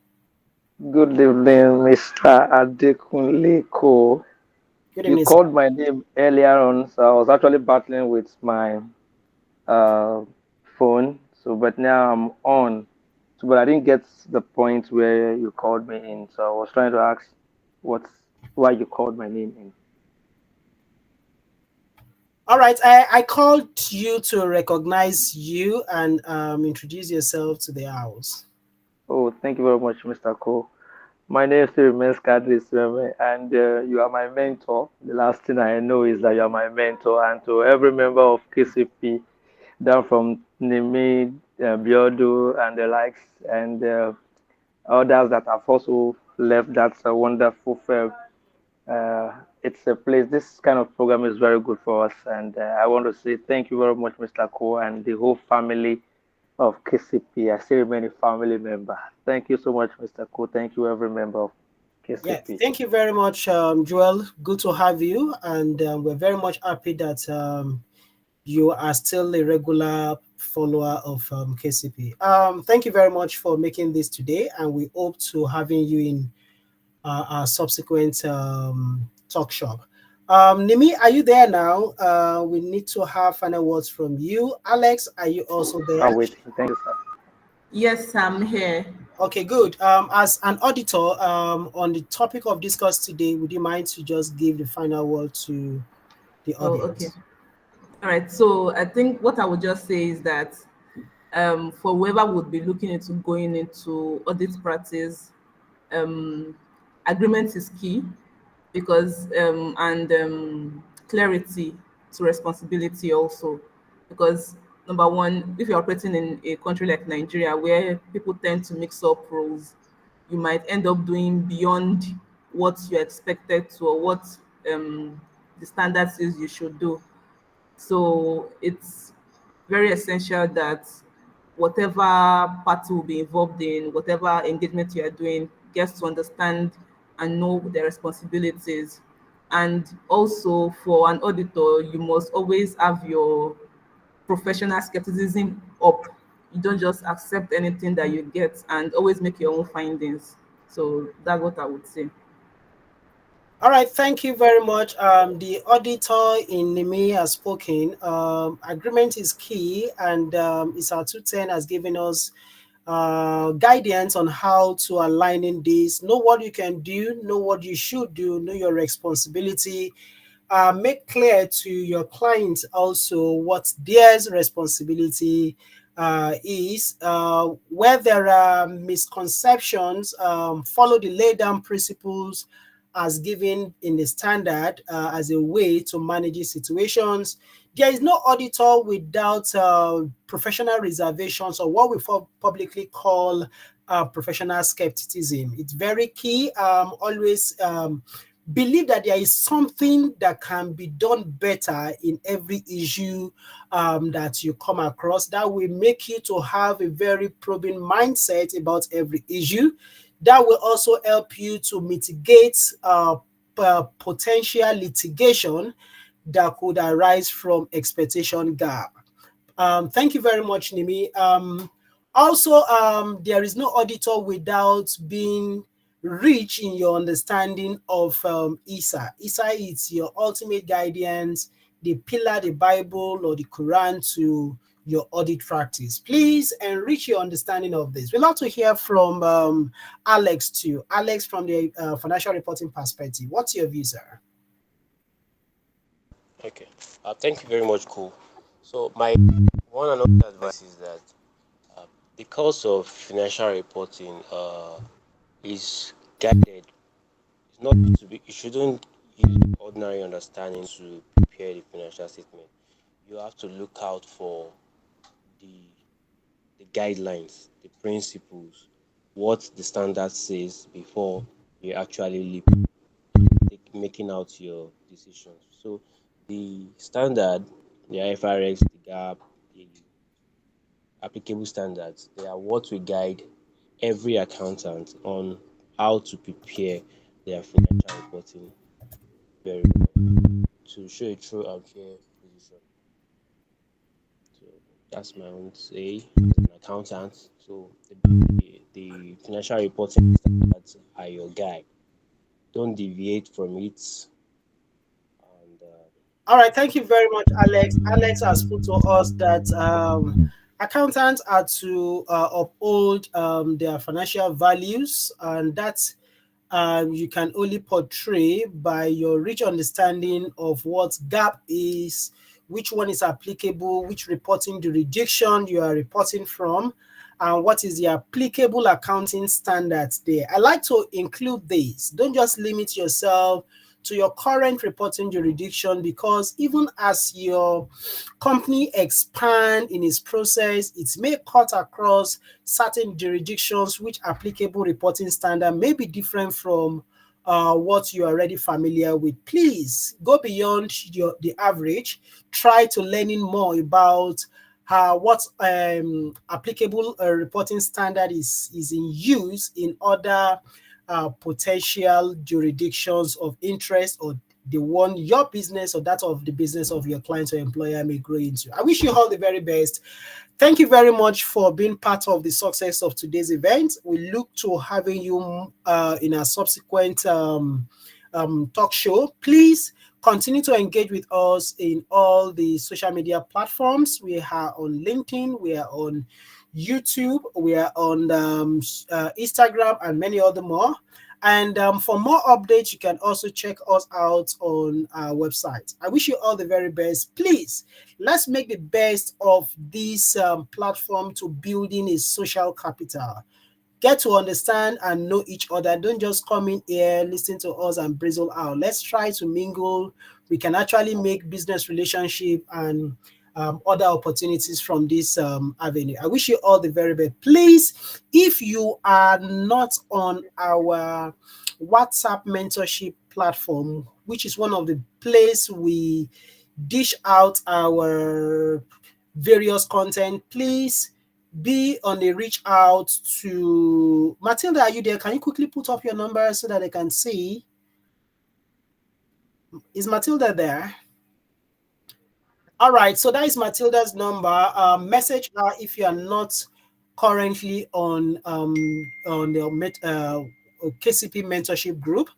Good evening, Mr. Adekunle Ko. Good You evening, called sir. my name earlier on, so I was actually battling with my phone. So, but now I'm on. So, but I didn't get the point where you called me in. So I was trying to ask why you called my name in. All right, I called you to recognize you and introduce yourself to the house. Oh, thank you very much, Mr. Ko. My name still remains Kadri Sweme, and you are my mentor. The last thing I know is that you are my mentor, and to every member of KCP, down from Nimi, Biodu, and the likes, and others that have also left. That's a wonderful firm. It's a place. This kind of program is very good for us, and I want to say thank you very much, Mr. Ko, and the whole family of KCP. I still remain a family member. Thank you so much, Mr. Ko. Thank you, every member of KCP. Yeah, thank you very much, Joel. Good to have you, and we're very much happy that you are still a regular follower of KCP. Thank you very much for making this today, and we hope to having you in our subsequent talk shop. Nimi, are you there now? We need to have final words from you. Alex, are you also there? I'm waiting. Thank you, sir. Yes, I'm here. Okay, good. As an auditor, on the topic of discuss today, would you mind to just give the final word to the audience? Okay. All right. So I think what I would just say is that for whoever would be looking into going into audit practice, agreement is key because clarity to responsibility also, because number one, if you're operating in a country like Nigeria where people tend to mix up roles, you might end up doing beyond what you're expected to or what the standard says you should do. So it's very essential that whatever party will be involved in, whatever engagement you are doing, gets to understand and know their responsibilities. And also for an auditor, you must always have your professional skepticism up. you don't just accept anything that you get, and always make your own findings. So that's what I would say. All right, thank you very much. The auditor in NIMI has spoken. Agreement is key, and ISA 210 has given us guidance on how to align in this. Know what you can do, know what you should do, know your responsibility. Make clear to your clients also what their responsibility is. Where there are misconceptions, follow the laid down principles as given in the standard as a way to manage situations. There is no auditor without professional reservations, or what we publicly call professional skepticism. It's very key. Always believe that there is something that can be done better in every issue that you come across. That will make you to have a very probing mindset about every issue. That will also help you to mitigate potential litigation that could arise from expectation gap. Thank you very much, Nimi. Also, there is no auditor without being rich in your understanding of ISA. ISA is your ultimate guidance, the pillar, the Bible, or the Quran to your audit practice. Please enrich your understanding of this. We'd love to hear from Alex too. Alex, from the financial reporting perspective, what's your view, sir? Okay, thank you very much, Cool. So my one and only advice is that the course of financial reporting is guided. It's not to be. You shouldn't use ordinary understanding to prepare the financial statement. You have to look out for the guidelines, the principles, what the standard says before you actually making out your decisions. So the standard, the IFRS, the GAAP, the applicable standards, they are what will guide every accountant on how to prepare their financial reporting very well to show a true and fair position. So that's my own say as an accountant. So the financial reporting standards are your guide. Don't deviate from it. All right, thank you very much, Alex. Alex has put to us that accountants are to uphold their financial values, and that you can only portray by your rich understanding of what GAAP is, which one is applicable, which reporting jurisdiction you are reporting from, and what is the applicable accounting standards there. I like to include this. Don't just limit yourself to your current reporting jurisdiction, because even as your company expand in its process, it may cut across certain jurisdictions which applicable reporting standard may be different from what you are already familiar with. Please go beyond the average. Try to learning more about what applicable reporting standard is in use in other potential jurisdictions of interest, or the one your business or that of the business of your client or employer may grow into. I wish you all the very best. Thank you very much for being part of the success of today's event. We look to having you in a subsequent talk show. Please continue to engage with us in all the social media platforms. We are on LinkedIn, we are on YouTube, we are on Instagram, and many other more. And for more updates, you can also check us out on our website. I wish you all the very best. Please, let's make the best of this platform to building a social capital. Get to understand and know each other. Don't just come in here, listen to us, and bristle out. Let's try to mingle. We can actually make business relationship and other opportunities from this avenue. I wish you all the very best. Please, if you are not on our WhatsApp mentorship platform, which is one of the places we dish out our various content, please be on the reach out to Matilda. Are you there? Can you quickly put up your number so that I can see? Is Matilda there? All right, so that is Matilda's number. Message her if you are not currently on the KCP mentorship group.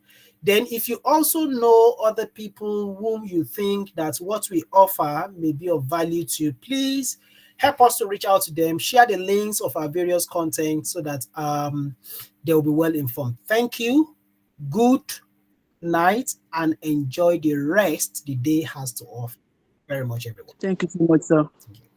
Then if you also know other people whom you think that what we offer may be of value to you, please help us to reach out to them, share the links of our various content so that they will be well informed. Thank you. Good night and enjoy the rest the day has to offer. Very much, everyone. Thank you so much, sir. Thank you.